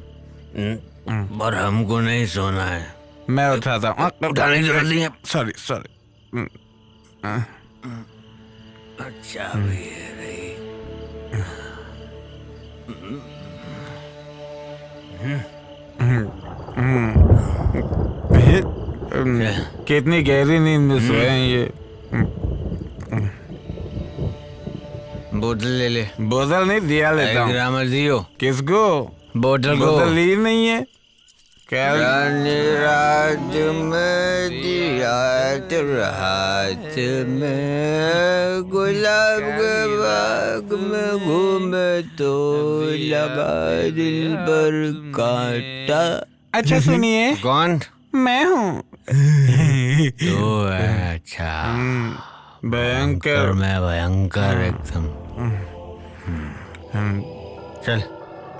और हमको नहीं सोना है। मैं उठाता हूँ। उठाने की जरूरत नहीं है। Sorry sorry. अच्छा भी है रही। कितनी गहरी नींद में सोए हैं ये। बोतल ले ले। बोतल नहीं दिया लेता हूँ। ग्रामर दियो। किसको? बोतल को। बोतल ली नहीं है क्या? रात में रात रात में गुलाब के बाग में घूमे तो लगा दिल पर कांटा। अच्छा सुनिए। कौन? मैं हूँ। तो अच्छा भयंकर। मैं भयंकर एकदम। चल।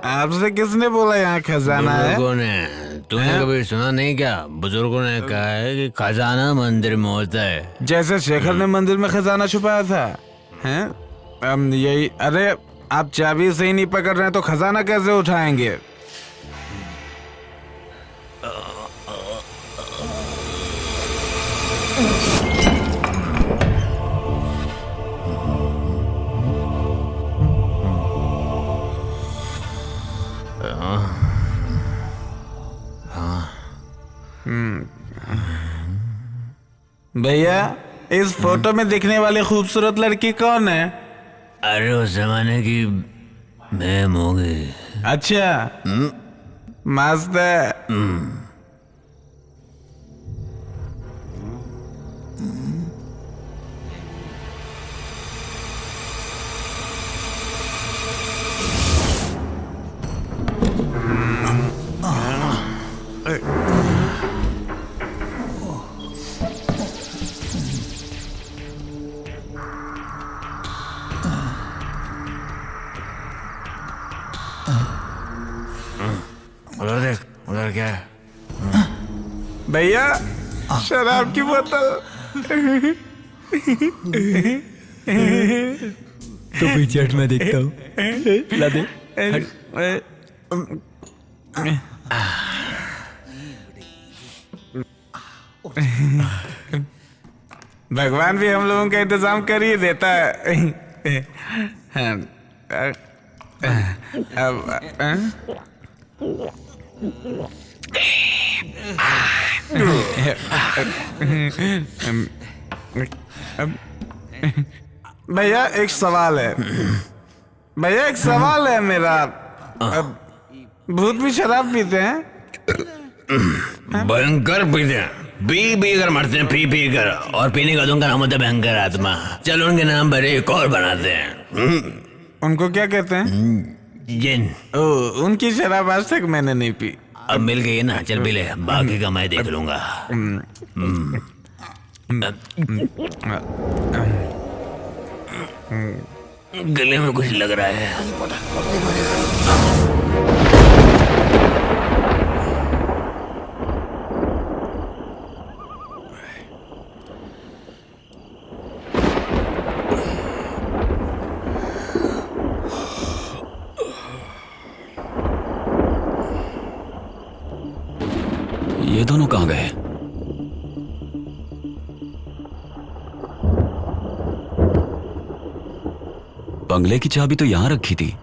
आपसे किसने बोला यहाँ खजाना है? बुजुर्गों ने। तूने कभी सुना नहीं क्या? बुजुर्गों ने कहा है कि खजाना मंदिर में होता है। जैसे शेखर ने मंदिर में खजाना छुपाया था, हैं? यही। अरे आप चाबी सही नहीं पकड़ रहे हैं तो खजाना कैसे उठाएंगे? भैया इस फोटो में दिखने वाली खूबसूरत लड़की कौन है? अरे उस जमाने की मैम होगी। अच्छा मस्त है। उधर देख, उधर क्या है? भैया शराब की बोतल। तो पीछे हट, मैं देखता हूँ। ला दे। भगवान भी हम लोगों का इंतजाम कर ही देता है। भैया एक सवाल है। भैया एक सवाल है मेरा। भूत भी शराब पीते हैं? भयंकर पीते हैं, पी कर मरते हैं, पी कर। और पीने का उनका नाम होता है भयंकर आत्मा। चलो उनके नाम पर एक और बनाते हैं। उनको क्या कहते हैं? जिन। ओ, उनकी शराब आज तक मैंने नहीं पी। अब मिल गई है ना, चल पी ले, बाकी का मैं देख लूंगा। गले में कुछ लग रहा है। ये दोनों कहाँ गए? बंगले की चाबी तो यहां रखी थी।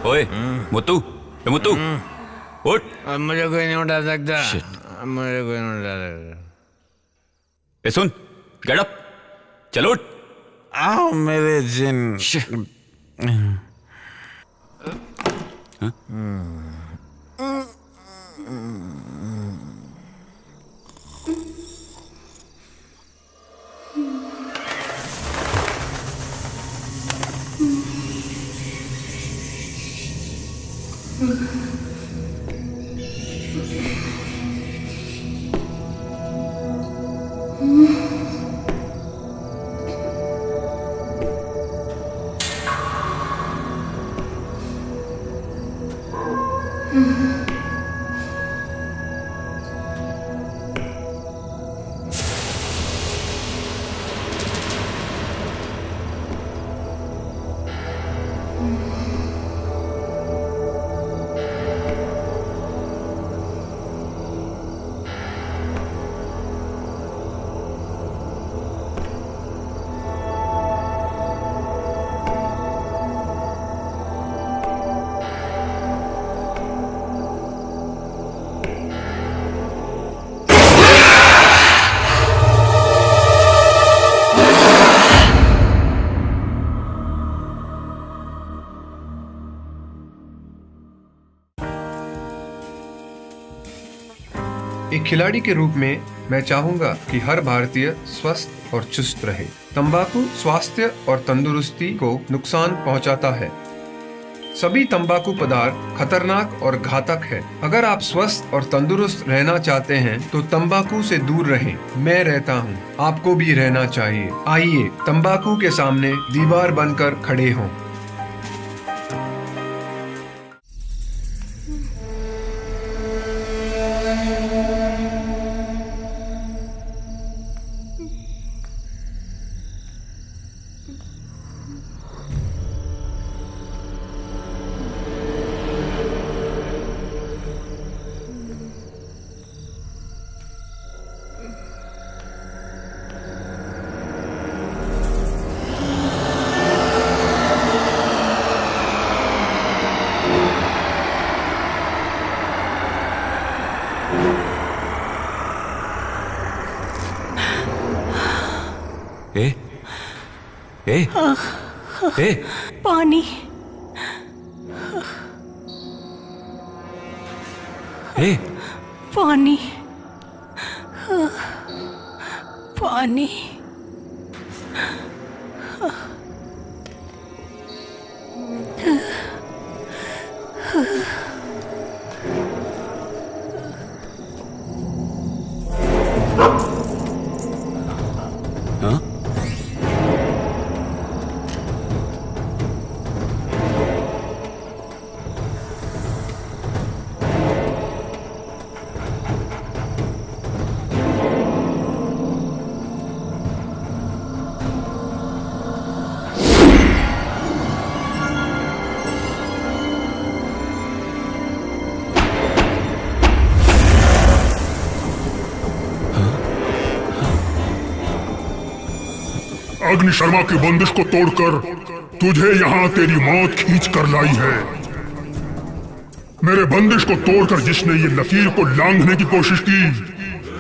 ओए मुत्तू, ए मुत्तू, उठ। अब मुझे कोई नहीं उठा सकता। अब मुझे कोई नहीं उठा सकता। ए सुन, गेट अप, चलो उठ। आओ मेरे जिन। एक खिलाड़ी के रूप में मैं चाहूंगा कि हर भारतीय स्वस्थ और चुस्त रहे। तंबाकू स्वास्थ्य और तंदुरुस्ती को नुकसान पहुंचाता है। सभी तंबाकू पदार्थ खतरनाक और घातक है। अगर आप स्वस्थ और तंदुरुस्त रहना चाहते हैं तो तंबाकू से दूर रहें। मैं रहता हूं, आपको भी रहना चाहिए। आइए तंबाकू के सामने दीवार बनकर खड़े हों। पानी पानी पानी अग्नि शर्मा की बंदिश को तोड़कर तुझे यहाँ तेरी मौत खींच कर लाई है। मेरे बंदिश को तोड़कर जिसने ये लकीर को लांघने की कोशिश की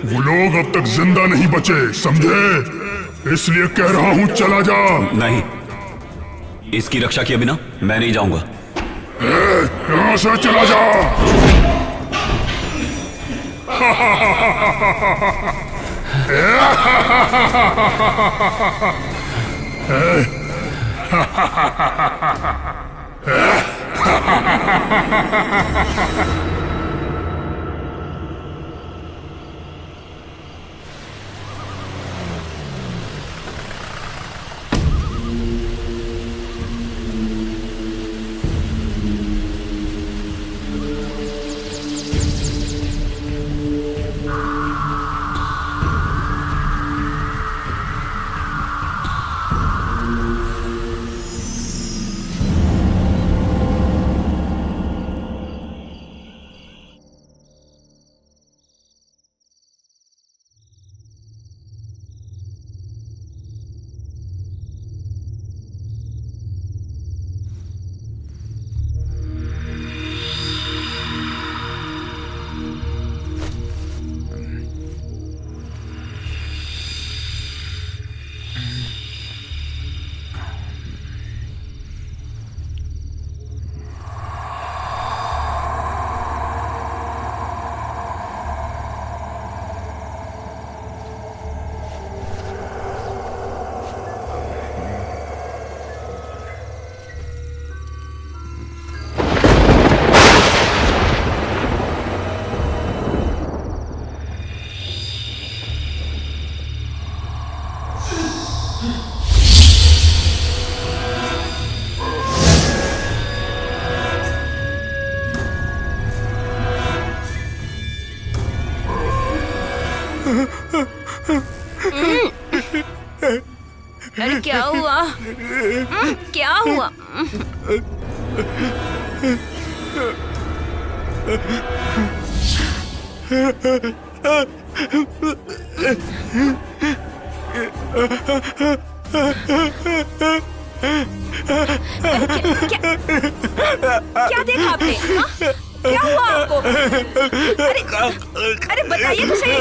वो लोग अब तक जिंदा नहीं बचे, समझे? इसलिए कह रहा हूँ चला जा। नहीं, इसकी रक्षा किए बिना मैं नहीं जाऊंगा। यहाँ से चला जा। क्या हुआ? क्या देखा आपने? हाँ? क्या हुआ आपको? अरे बताइए तो सही।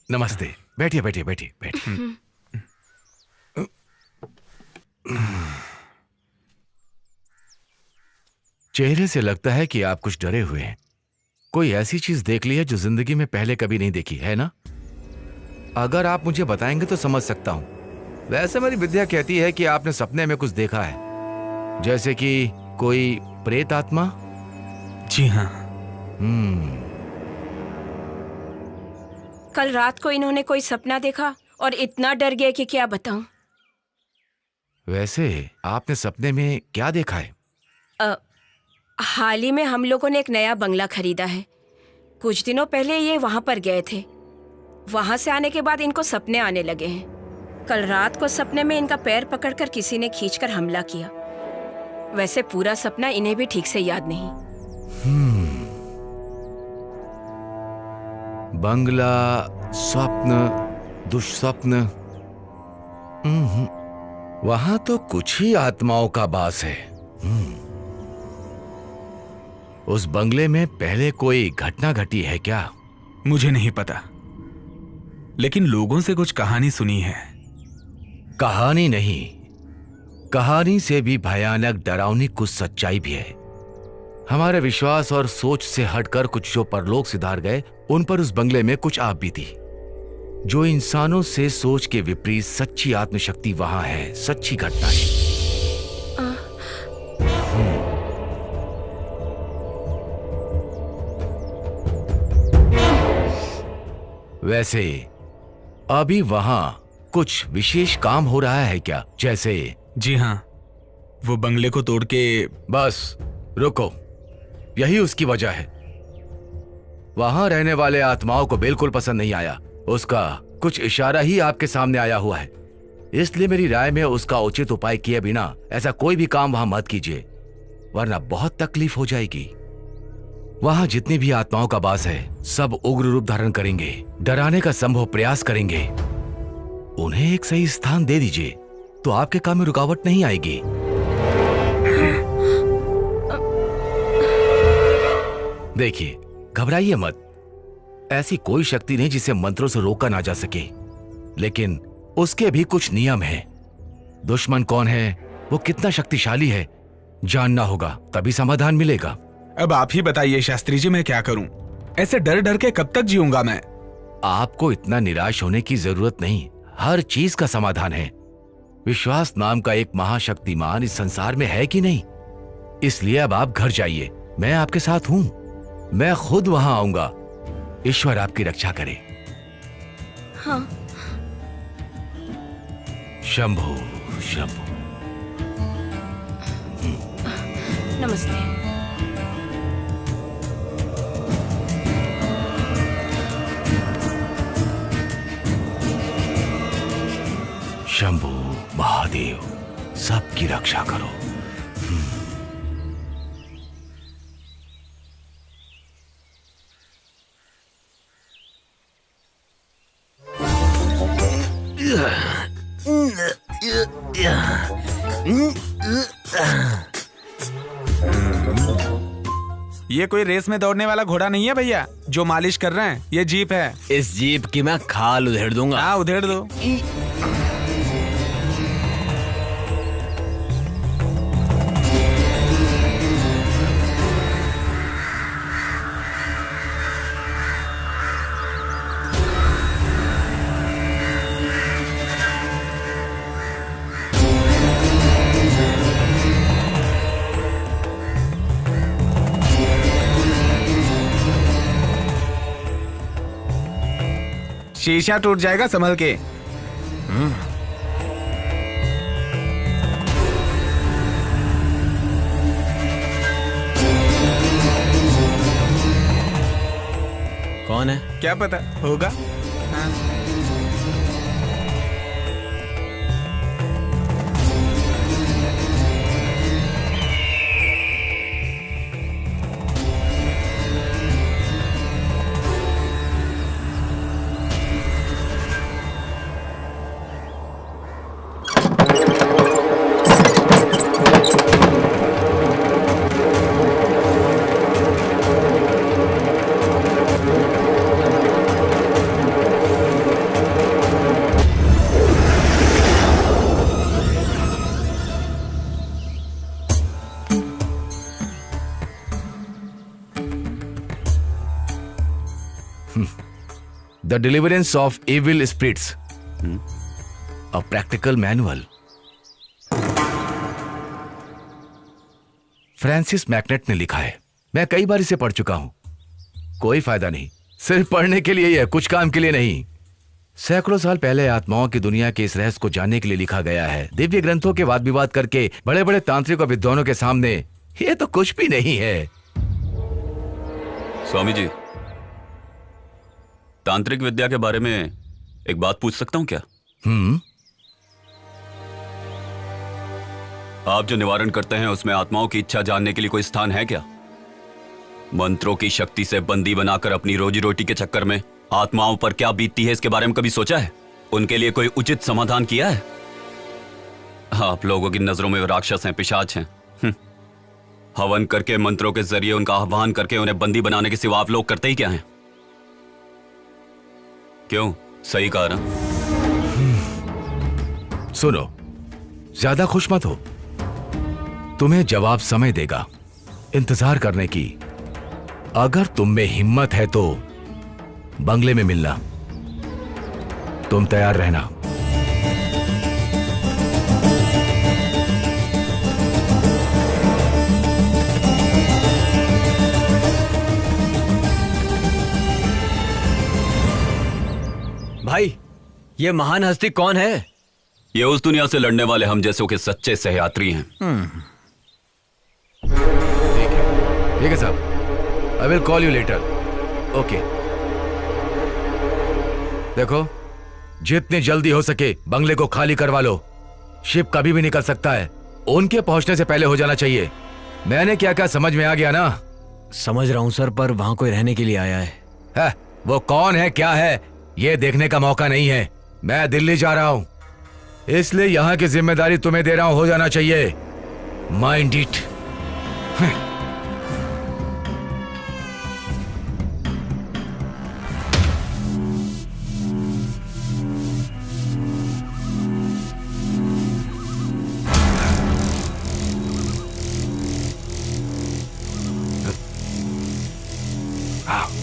नमस्ते। बैठिए बैठिए बैठिए बैठिए। चेहरे से लगता है कि आप कुछ डरे हुए हैं। कोई ऐसी चीज देख ली है जो जिंदगी में पहले कभी नहीं देखी है ना? अगर आप मुझे बताएंगे तो समझ सकता हूं। वैसे मेरी विद्या कहती है कि आपने सपने में कुछ देखा है, जैसे कि कोई प्रेत आत्मा। जी हाँ। कल रात को इन्होंने कोई सपना देखा और इतना डर गए कि क्या बताऊं। वैसे आपने सपने में क्या देखा है? हाल ही में हम लोगों ने एक नया बंगला खरीदा है। कुछ दिनों पहले ये वहां पर गए थे। वहां से आने के बाद इनको सपने आने लगे हैं। कल रात को सपने में इनका पैर पकड़कर किसी ने खींचकर हमला किया। वैसे पूरा सपना इन्हें भी ठीक से याद नहीं। बंगला, स्वप्न, दुष्स्वप्न। वहां तो कुछ ही आत्माओं का वास है। उस बंगले में पहले कोई घटना घटी है क्या? मुझे नहीं पता, लेकिन लोगों से कुछ कहानी सुनी है। कहानी नहीं, कहानी से भी भयानक डरावनी कुछ सच्चाई भी है। हमारे विश्वास और सोच से हटकर कुछ जो परलोक सिधार गए, उन पर उस बंगले में कुछ आप भी थी। जो इंसानों से सोच के विपरीत सच्ची आत्मशक्ति वहां है, सच्ची घटना है। वैसे अभी वहां कुछ विशेष काम हो रहा है क्या? जैसे? जी हाँ, वो बंगले को तोड़ के। बस रुको, यही उसकी वजह है। वहां रहने वाले आत्माओं को बिल्कुल पसंद नहीं आया। उसका कुछ इशारा ही आपके सामने आया हुआ है। इसलिए मेरी राय में उसका उचित उपाय किए बिना ऐसा कोई भी काम वहां मत कीजिए, वरना बहुत तकलीफ हो जाएगी। वहां जितनी भी आत्माओं का वास है, सब उग्र रूप धारण करेंगे, डराने का संभव प्रयास करेंगे। उन्हें एक सही स्थान दे दीजिए तो आपके काम में रुकावट नहीं आएगी। देखिए, घबराइए मत। ऐसी कोई शक्ति नहीं जिसे मंत्रों से रोका ना जा सके, लेकिन उसके भी कुछ नियम हैं। दुश्मन कौन है, वो कितना शक्तिशाली है, जानना होगा, तभी समाधान मिलेगा। अब आप ही बताइए शास्त्री जी, मैं क्या करूं? ऐसे डर डर के कब तक जीऊंगा मैं? आपको इतना निराश होने की जरूरत नहीं, हर चीज का समाधान है। विश्वास नाम का एक महाशक्तिमान इस संसार में है कि नहीं, इसलिए अब आप घर जाइए, मैं आपके साथ हूं, मैं खुद वहां आऊंगा। ईश्वर आपकी रक्षा करे। हाँ। शंभु शंभु। नमस्ते। शंभु महादेव, सबकी रक्षा करो। ये कोई रेस में दौड़ने वाला घोड़ा नहीं है भैया जो मालिश कर रहे हैं, ये जीप है। इस जीप की मैं खाल उधेड़ दूंगा। हाँ, उधेड़ दो। शीशा टूट जाएगा, संभल के। कौन है? क्या पता होगा। हाँ। The Deliverance of Evil Spirits, a practical manual. Francis MacNutt ने लिखा है, मैं कई बार इसे पढ़ चुका हूं, कोई फायदा नहीं, सिर्फ पढ़ने के लिए ही है, कुछ काम के लिए नहीं। सैकड़ों साल पहले आत्माओं की दुनिया के इस रहस्य को जानने के लिए लिखा गया है। दिव्य ग्रंथों के वाद विवाद करके बड़े बड़े तांत्रिक और विद्वानों के सामने ये तो कुछ भी नहीं है। स्वामी जी, तांत्रिक विद्या के बारे में एक बात पूछ सकता हूं क्या? आप जो निवारण करते हैं उसमें आत्माओं की इच्छा जानने के लिए कोई स्थान है क्या? मंत्रों की शक्ति से बंदी बनाकर अपनी रोजी रोटी के चक्कर में आत्माओं पर क्या बीतती है, इसके बारे में कभी सोचा है? उनके लिए कोई उचित समाधान किया है? आप लोगों की नजरों में वो राक्षस हैं, पिशाच हैं। हवन करके, मंत्रों के जरिए उनका आह्वान करके उन्हें बंदी बनाने के सिवा आप लोग करते ही क्या हैं? क्यों? सही कहा ना? सुनो, ज्यादा खुश मत हो, तुम्हें जवाब समय देगा, इंतजार करने की। अगर तुम में हिम्मत है तो बंगले में मिलना, तुम तैयार रहना। भाई, ये महान हस्ती कौन है? ये उस दुनिया से लड़ने वाले हम जैसों के सच्चे सहयात्री हैं। ठीक है साहब, I will call you later. Okay. देखो, जितनी जल्दी हो सके बंगले को खाली करवा लो, शिप कभी भी निकल सकता है, उनके पहुंचने से पहले हो जाना चाहिए। मैंने क्या कहा समझ में आ गया ना? समझ रहा हूं सर, पर वहां कोई रहने के लिए आया है। वो कौन है, क्या है, ये देखने का मौका नहीं है। मैं दिल्ली जा रहा हूं, इसलिए यहां की जिम्मेदारी तुम्हें दे रहा हूं, हो जाना चाहिए। Mind it. आओ।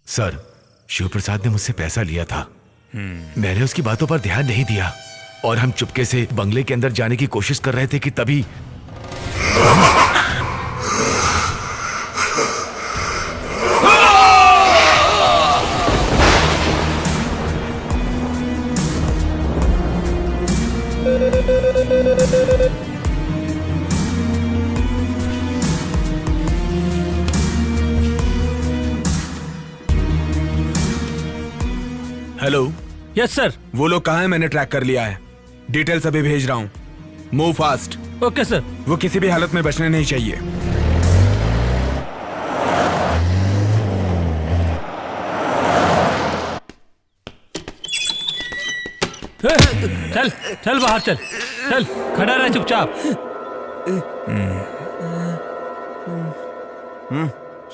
सर, शिव प्रसाद ने मुझसे पैसा लिया था। मैंने उसकी बातों पर ध्यान नहीं दिया और हम चुपके से बंगले के अंदर जाने की कोशिश कर रहे थे कि तभी हेलो। Yes sir. वो लोग कहाँ हैं? मैंने ट्रैक कर लिया है। डिटेल्स अभी भेज रहा हूँ। Move fast. Okay sir. वो किसी भी हालत में बचने नहीं चाहिए। चल चल बाहर चल। चल खड़ा रह चुपचाप।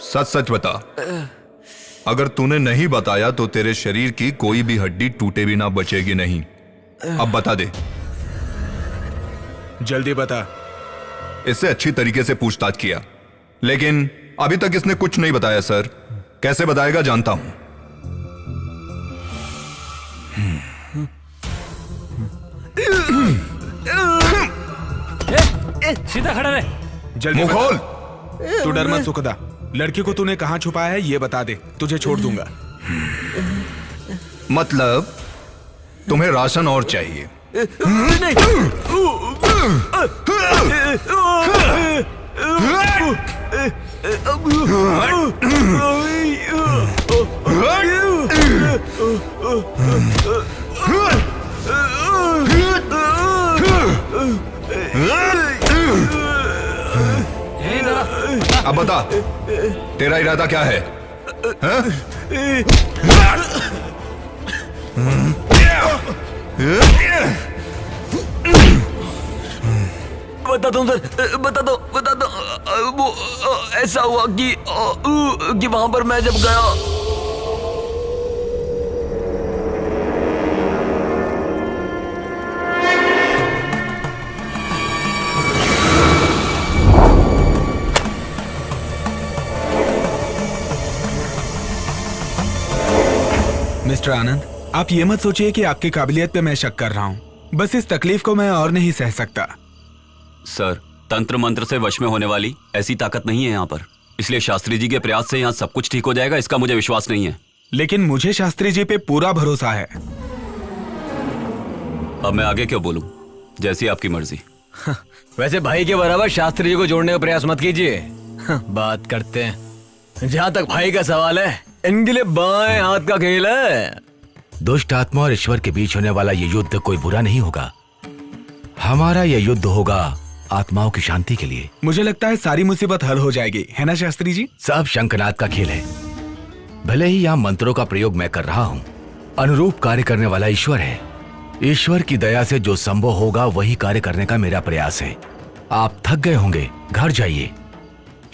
सच सच बता, अगर तूने नहीं बताया तो तेरे शरीर की कोई भी हड्डी टूटे बिना बचेगी नहीं। अब बता दे। जल्दी बता। इससे अच्छी तरीके से पूछताछ किया, लेकिन अभी तक इसने कुछ नहीं बताया सर। कैसे बताएगा जानता हूं। सीधा खड़ा रहे। जल्दी मुंह खोल। तू डर मत सुखदा। लड़की को तूने कहां छुपाया है ये बता दे, तुझे छोड़ दूंगा। मतलब तुम्हें राशन और चाहिए? अब बता, तेरा इरादा क्या है? हाँ? बता दो सर, बता दो वो ऐसा हुआ कि वहां पर मैं जब गया। मिस्टर आनंद, आप ये मत सोचिए कि आपकी काबिलियत पे मैं शक कर रहा हूँ। बस इस तकलीफ को मैं और नहीं सह सकता। सर, तंत्र मंत्र से वश में होने वाली ऐसी ताकत नहीं है यहाँ पर, इसलिए शास्त्री जी के प्रयास से यहाँ सब कुछ ठीक हो जाएगा, इसका मुझे विश्वास नहीं है। लेकिन मुझे शास्त्री जी पे पूरा भरोसा है। अब मैं आगे क्यों बोलूं? जैसी आपकी मर्जी। वैसे भाई के बराबर शास्त्री जी को जोड़ने का प्रयास मत कीजिए। बात करते हैं। जहाँ तक भाई का सवाल है, इनके लिए बाएं हाथ का खेल है। दुष्ट आत्मा और ईश्वर के बीच होने वाला ये युद्ध कोई बुरा नहीं होगा। हमारा ये युद्ध होगा आत्माओं की शांति के लिए। मुझे लगता है सारी मुसीबत हल हो जाएगी, है ना शास्त्री जी? सब शंखनाद का खेल है। भले ही यहाँ मंत्रों का प्रयोग मैं कर रहा हूँ, अनुरूप कार्य करने वाला ईश्वर है। ईश्वर की दया से जो संभव होगा वही कार्य करने का मेरा प्रयास है। आप थक गए होंगे, घर जाइए।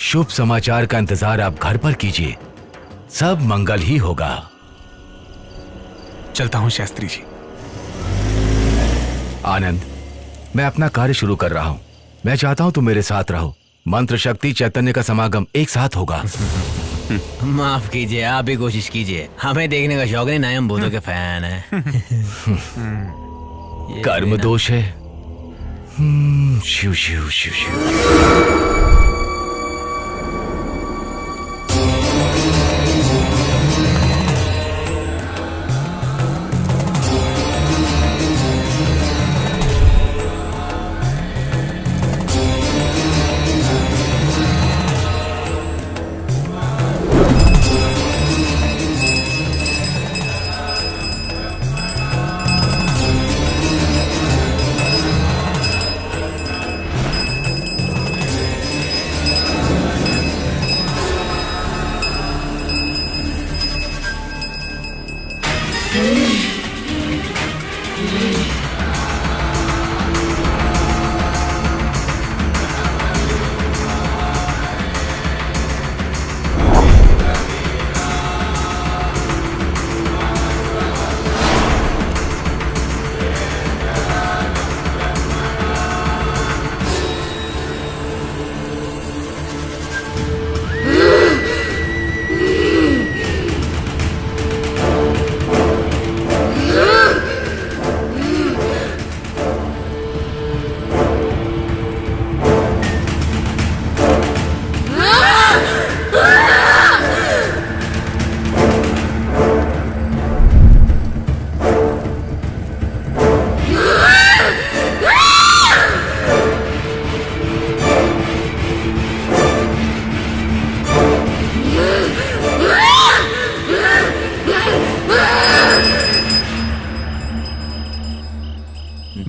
शुभ समाचार का इंतजार आप घर पर कीजिए, सब मंगल ही होगा। चलता हूँ शास्त्री जी। आनंद, मैं अपना कार्य शुरू कर रहा हूँ। मैं चाहता हूँ तुम मेरे साथ रहो। मंत्र शक्ति चैतन्य का समागम एक साथ होगा। माफ कीजिए, आप भी कोशिश कीजिए। हमें देखने का शौक नहीं, ना हम भूतों के फैन है। कर्म दोष है। शिव शिव शिव शिव।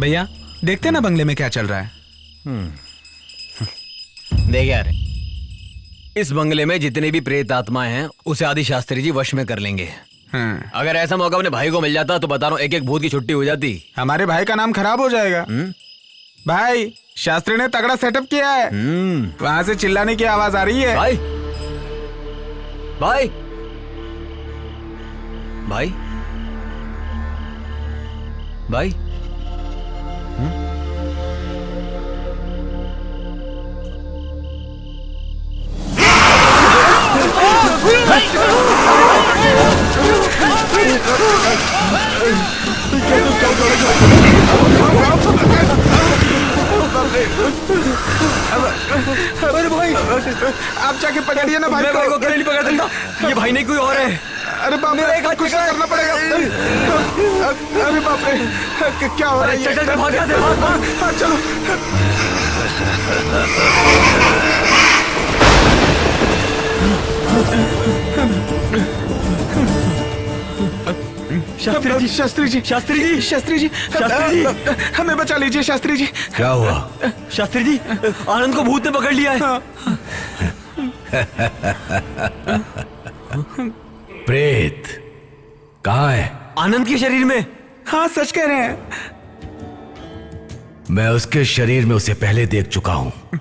भैया देखते ना बंगले में क्या चल रहा है। देख यार, इस बंगले में जितने भी प्रेत आत्माएं हैं उसे आदि शास्त्री जी वश में कर लेंगे। अगर ऐसा मौका अपने भाई को मिल जाता तो बता रहा हूँ एक एक भूत की छुट्टी हो जाती। हमारे भाई का नाम खराब हो जाएगा। भाई शास्त्री ने तगड़ा सेटअप किया है। वहां से चिल्लाने की आवाज आ रही है। भाई भाई भाई भाई अरे भाई आप जाके पकड़िए ना भाई को अकेले नहीं पकड़ सकता, ये भाई नहीं कोई और है। अरे बाप रे, एक हाथ कुछ करना पड़ेगा। अरे बाप रे क्या हो रहा है? चल चल भाग यहाँ से, भाग भाग। चलो शास्त्री जी शास्त्री जी शास्त्री जी शास्त्री जी शास्त्री जी हमें बचा लीजिए शास्त्री जी। क्या हुआ? शास्त्री जी आनंद को भूत ने पकड़ लिया है। प्रेत कहाँ है? आनंद के शरीर में। हाँ सच कह रहे हैं। मैं उसके शरीर में उसे पहले देख चुका हूं।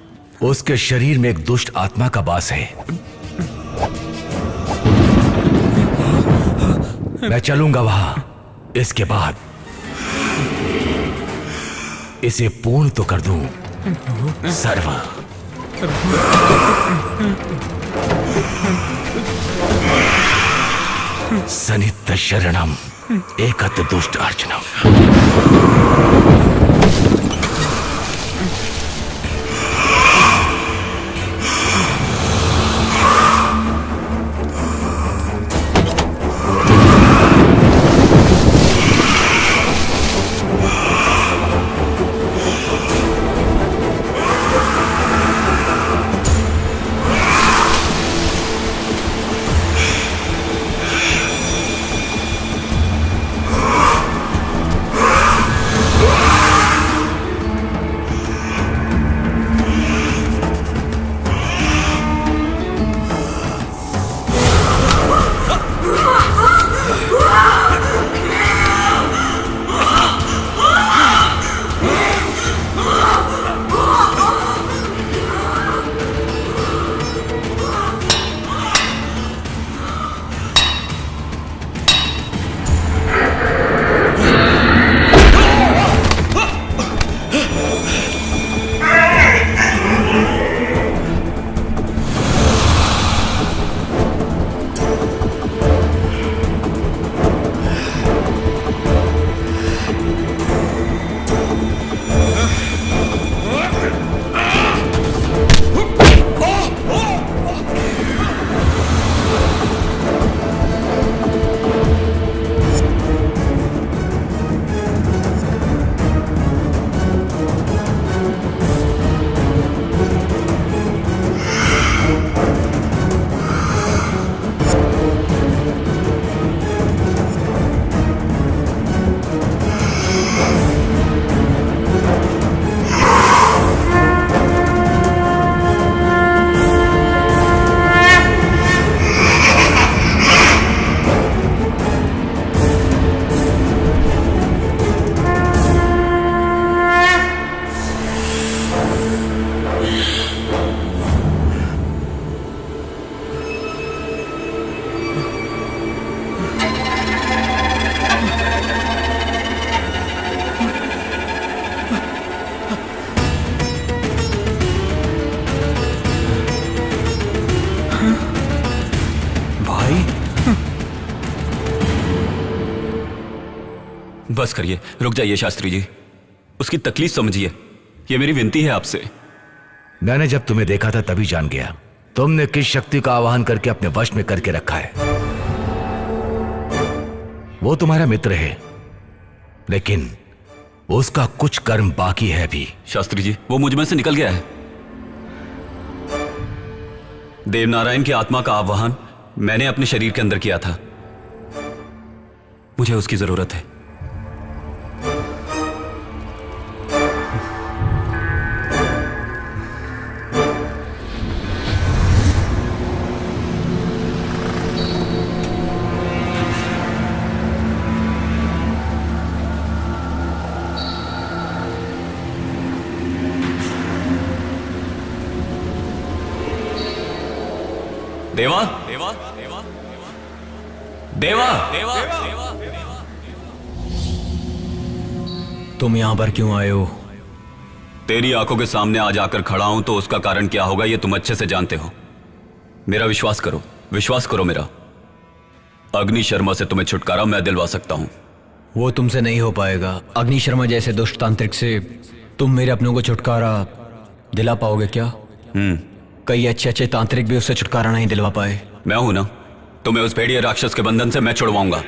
उसके शरीर में एक दुष्ट आत्मा का वास है। मैं चलूंगा वहां। इसके बाद इसे पूर्ण तो कर दूं। सर्व सनित शरणम एकत दुष्ट अर्चनम। बस करिए, रुक जाइए शास्त्री जी। उसकी तकलीफ समझिए, ये मेरी विनती है आपसे। मैंने जब तुम्हें देखा था तभी जान गया तुमने किस शक्ति का आवाहन करके अपने वश में करके रखा है। वो तुम्हारा मित्र है, लेकिन उसका कुछ कर्म बाकी है भी। शास्त्री जी, वो मुझ में से निकल गया है। देवनारायण की आत्मा का आवाहन मैंने अपने शरीर के अंदर किया था। मुझे उसकी जरूरत है। देवा देवा देवा देवा तुम यहाँ पर क्यों आए हो? तेरी आंखों के सामने आज आकर खड़ा हूं तो उसका कारण क्या होगा ये तुम अच्छे से जानते हो। मेरा विश्वास करो मेरा। अग्नि शर्मा से तुम्हें छुटकारा मैं दिलवा सकता हूं। वो तुमसे नहीं हो पाएगा। अग्नि शर्मा जैसे दुष्ट तांत्रिक से तुम मेरे अपनों को छुटकारा दिला पाओगे क्या? कई अच्छे तांत्रिक भी उससे छुटकारा नहीं दिलवा पाए। मैं हूं ना, तुम्हें उस भेड़िए राक्षस के बंधन से मैं छुड़वाऊंगा।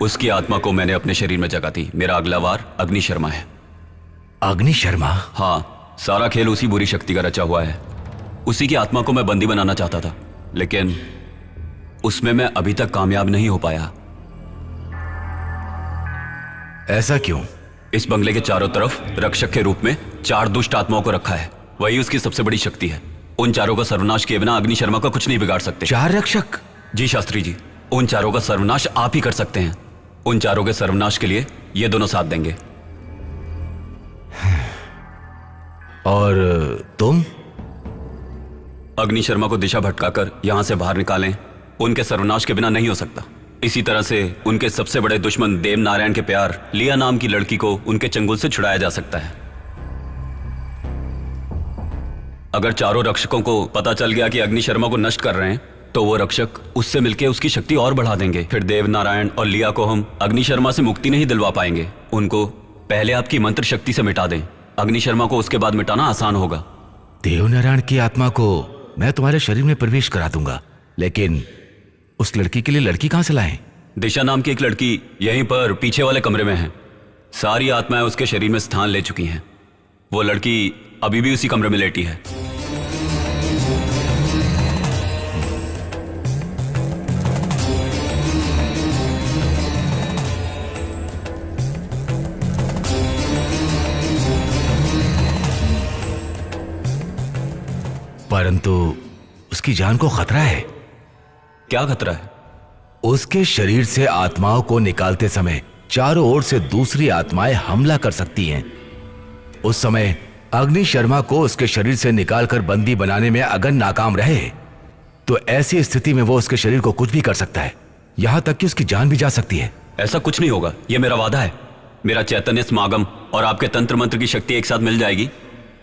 उसकी आत्मा को मैंने अपने शरीर में जगा दी। मेरा अगला वार अग्नि शर्मा है। अग्नि शर्मा? हाँ, सारा खेल उसी बुरी शक्ति का रचा हुआ है। उसी की आत्मा को मैं बंदी बनाना चाहता था, लेकिन उसमें मैं अभी तक कामयाब नहीं हो पाया। ऐसा क्यों? इस बंगले के चारों तरफ रक्षक के रूप में 4 दुष्ट आत्माओं को रखा है। वही उसकी सबसे बड़ी शक्ति है। उन चारों का सर्वनाश किए बिना अग्नि शर्मा का कुछ नहीं बिगाड़ सकते। 4 रक्षक? जी शास्त्री जी, उन चारों का सर्वनाश आप ही कर सकते हैं। उन चारों के सर्वनाश के लिए ये दोनों साथ देंगे। और तुम? अग्नि शर्मा को दिशा भटकाकर यहां से बाहर निकालें। उनके सर्वनाश के बिना नहीं हो सकता। इसी तरह से उनके सबसे बड़े दुश्मन देव नारायण के प्यार लिया नाम की लड़की को उनके चंगुल से छुड़ाया जा सकता है। अगर चारों रक्षकों को पता चल गया कि अग्नि शर्मा को नष्ट कर रहे हैं, तो वो रक्षक उससे मिलकर उसकी शक्ति और बढ़ा देंगे। फिर देव नारायण और लिया को हम अग्नि शर्मा से मुक्ति नहीं दिलवा पाएंगे। उनको पहले आपकी मंत्र शक्ति से मिटा दें। अग्नि शर्मा को उसके बाद मिटाना आसान होगा। देव नारायण की आत्मा को मैं तुम्हारे शरीर में प्रवेश करा दूंगा, लेकिन उस लड़की के लिए लड़की कहां से लाएं? दिशा नाम की एक लड़की यहीं पर पीछे वाले कमरे में है। सारी आत्माएं उसके शरीर में स्थान ले चुकी हैं। वो लड़की अभी भी उसी कमरे में लेटी है। परंतु उसकी जान को खतरा है। क्या खतरा है? उसके शरीर से आत्माओं को निकालते समय चारों ओर से दूसरी आत्माएं हमला कर सकती हैं। उस समय अग्नि शर्मा को उसके शरीर से निकालकर बंदी बनाने में अगर नाकाम रहे, तो ऐसी स्थिति में वो उसके शरीर को कुछ भी कर सकता है, यहां तक कि उसकी जान भी जा सकती है। ऐसा कुछ नहीं होगा, यह मेरा वादा है। मेरा चैतन्य समागम और आपके तंत्र मंत्र की शक्ति एक साथ मिल जाएगी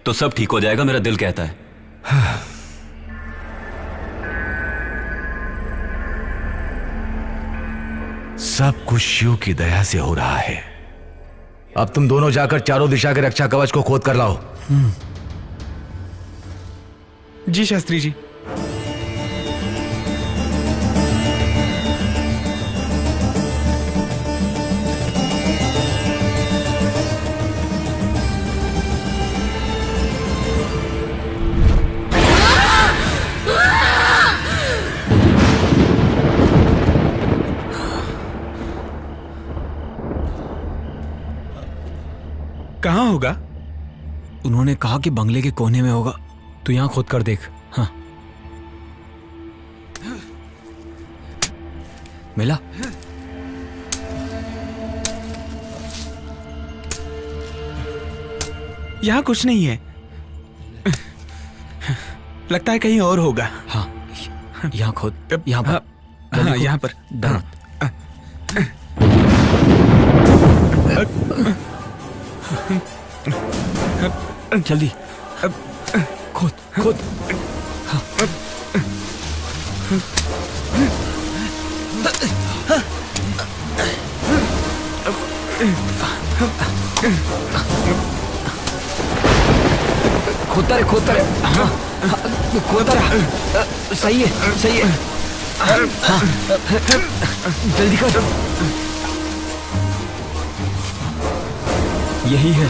तो सब ठीक हो जाएगा, मेरा दिल कहता है। सब कुछ शिव की दया से हो रहा है। अब तुम दोनों जाकर चारों दिशा के रक्षा कवच को खोद कर लाओ। जी शास्त्री जी। कहाँ होगा? उन्होंने कहा कि बंगले के कोने में होगा। तू यहां खोद कर देख। हाँ, मिला? यहाँ कुछ नहीं है। लगता है कहीं और होगा। हाँ, यहाँ खोद। यहाँ पर। हाँ, यहाँ पर। जल्दी खोद खोद। हाँ। खोदता रहे। हाँ, खोदता रहे। सही है। हाँ, जल्दी कर। यही है।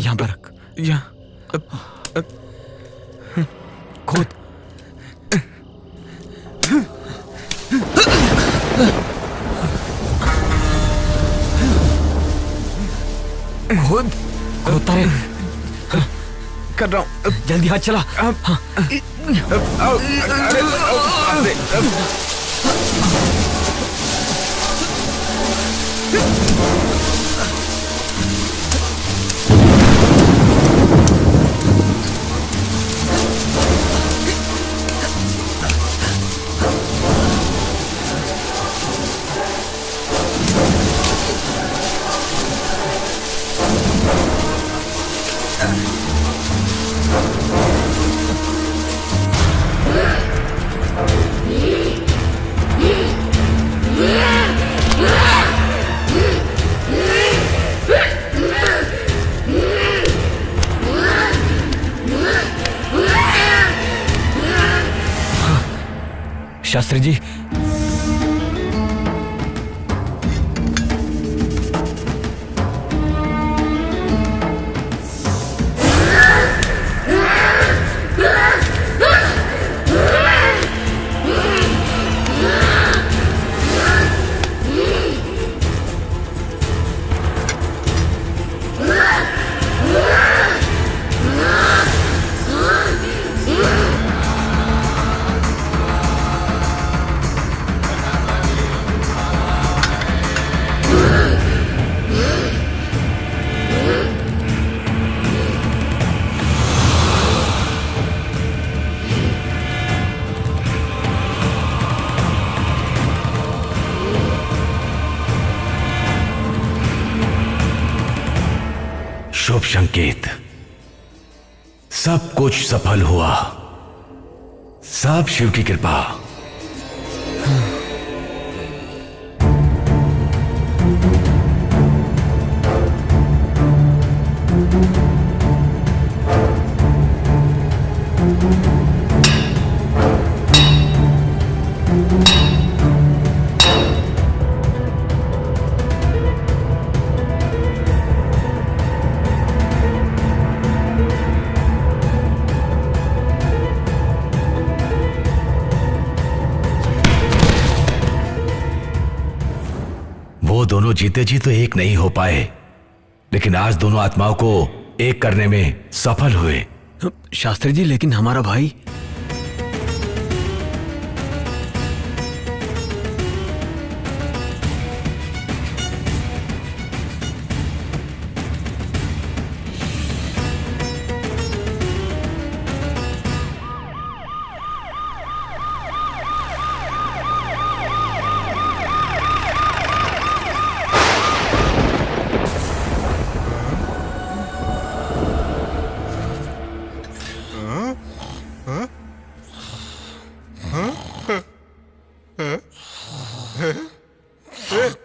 यहाँ पर रख। यहाँ खोद। खोद। खोदता रहे। कर रहा हूँ। जल्दी हाथ चला। हाँ। शास्त्री जी, शुभ संकेत। सब कुछ सफल हुआ। सब शिव की कृपा। वो दोनों जीते जी तो एक नहीं हो पाए, लेकिन आज दोनों आत्माओं को एक करने में सफल हुए। शास्त्री जी, लेकिन हमारा भाई।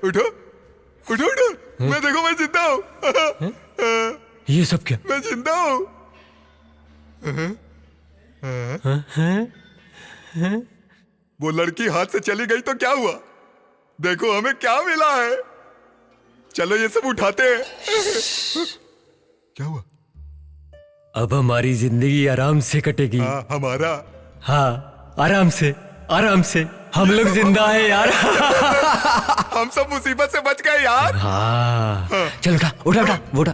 उठो उठो उठो, मैं देखो, मैं जिंदा हूँ। ये सब क्या? मैं जिंदा हूँ। वो लड़की हाथ से चली गई तो क्या हुआ? देखो हमें क्या मिला है। चलो ये सब उठाते हैं। क्या हुआ? अब हमारी जिंदगी आराम से कटेगी। हमारा? हाँ, आराम से, आराम से। हम लोग जिंदा हैं यार। हम सब मुसीबत से बच गए यार। हाँ। चल उठा उठा उठा वो उठा।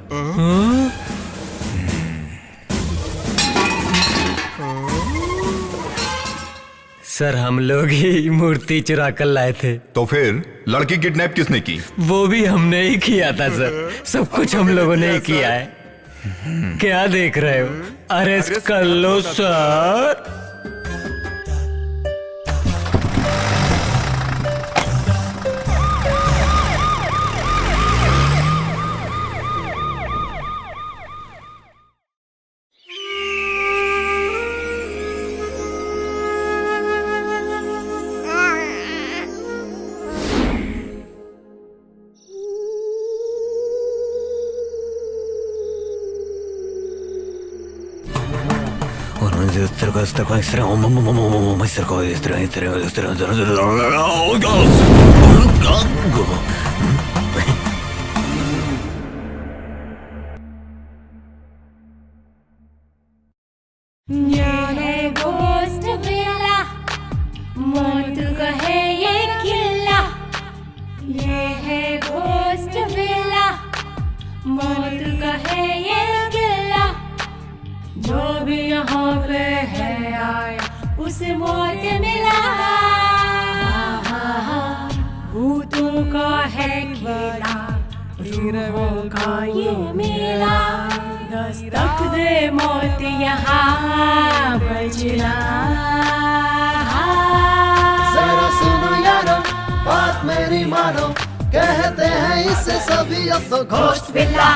सर, हम लोग ही मूर्ति चुरा कर लाए थे। तो फिर लड़की किडनैप किसने की? वो भी हमने ही किया था सर। सब कुछ हम लोगों ने ही किया है। क्या देख रहे हो? अरेस्ट कर लो सर। है घोस्ट विला, मौत का है ये गिला, जो भी यहाँ पे है आया उसे मौत मिला। भूतों का है खेला, रूहों का ये मेला, दस्तक दे मौत यहाँ बजना। जरा सुनो यारो बात मेरी मानो, कहते हैं इससे सभी अब तो घोस्ट विला।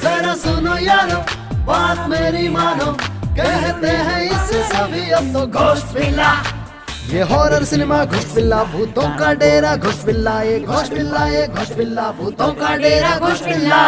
जरा सुनो यारो बात मेरी मानो, कहते हैं इससे सभी अब तो घोस्ट विला। ये हॉरर सिनेमा घोस्ट विला, भूतों का डेरा घोस्ट विला, ये घोस्ट विला, ये घोस्ट विला, भूतों का डेरा घोस्ट विला।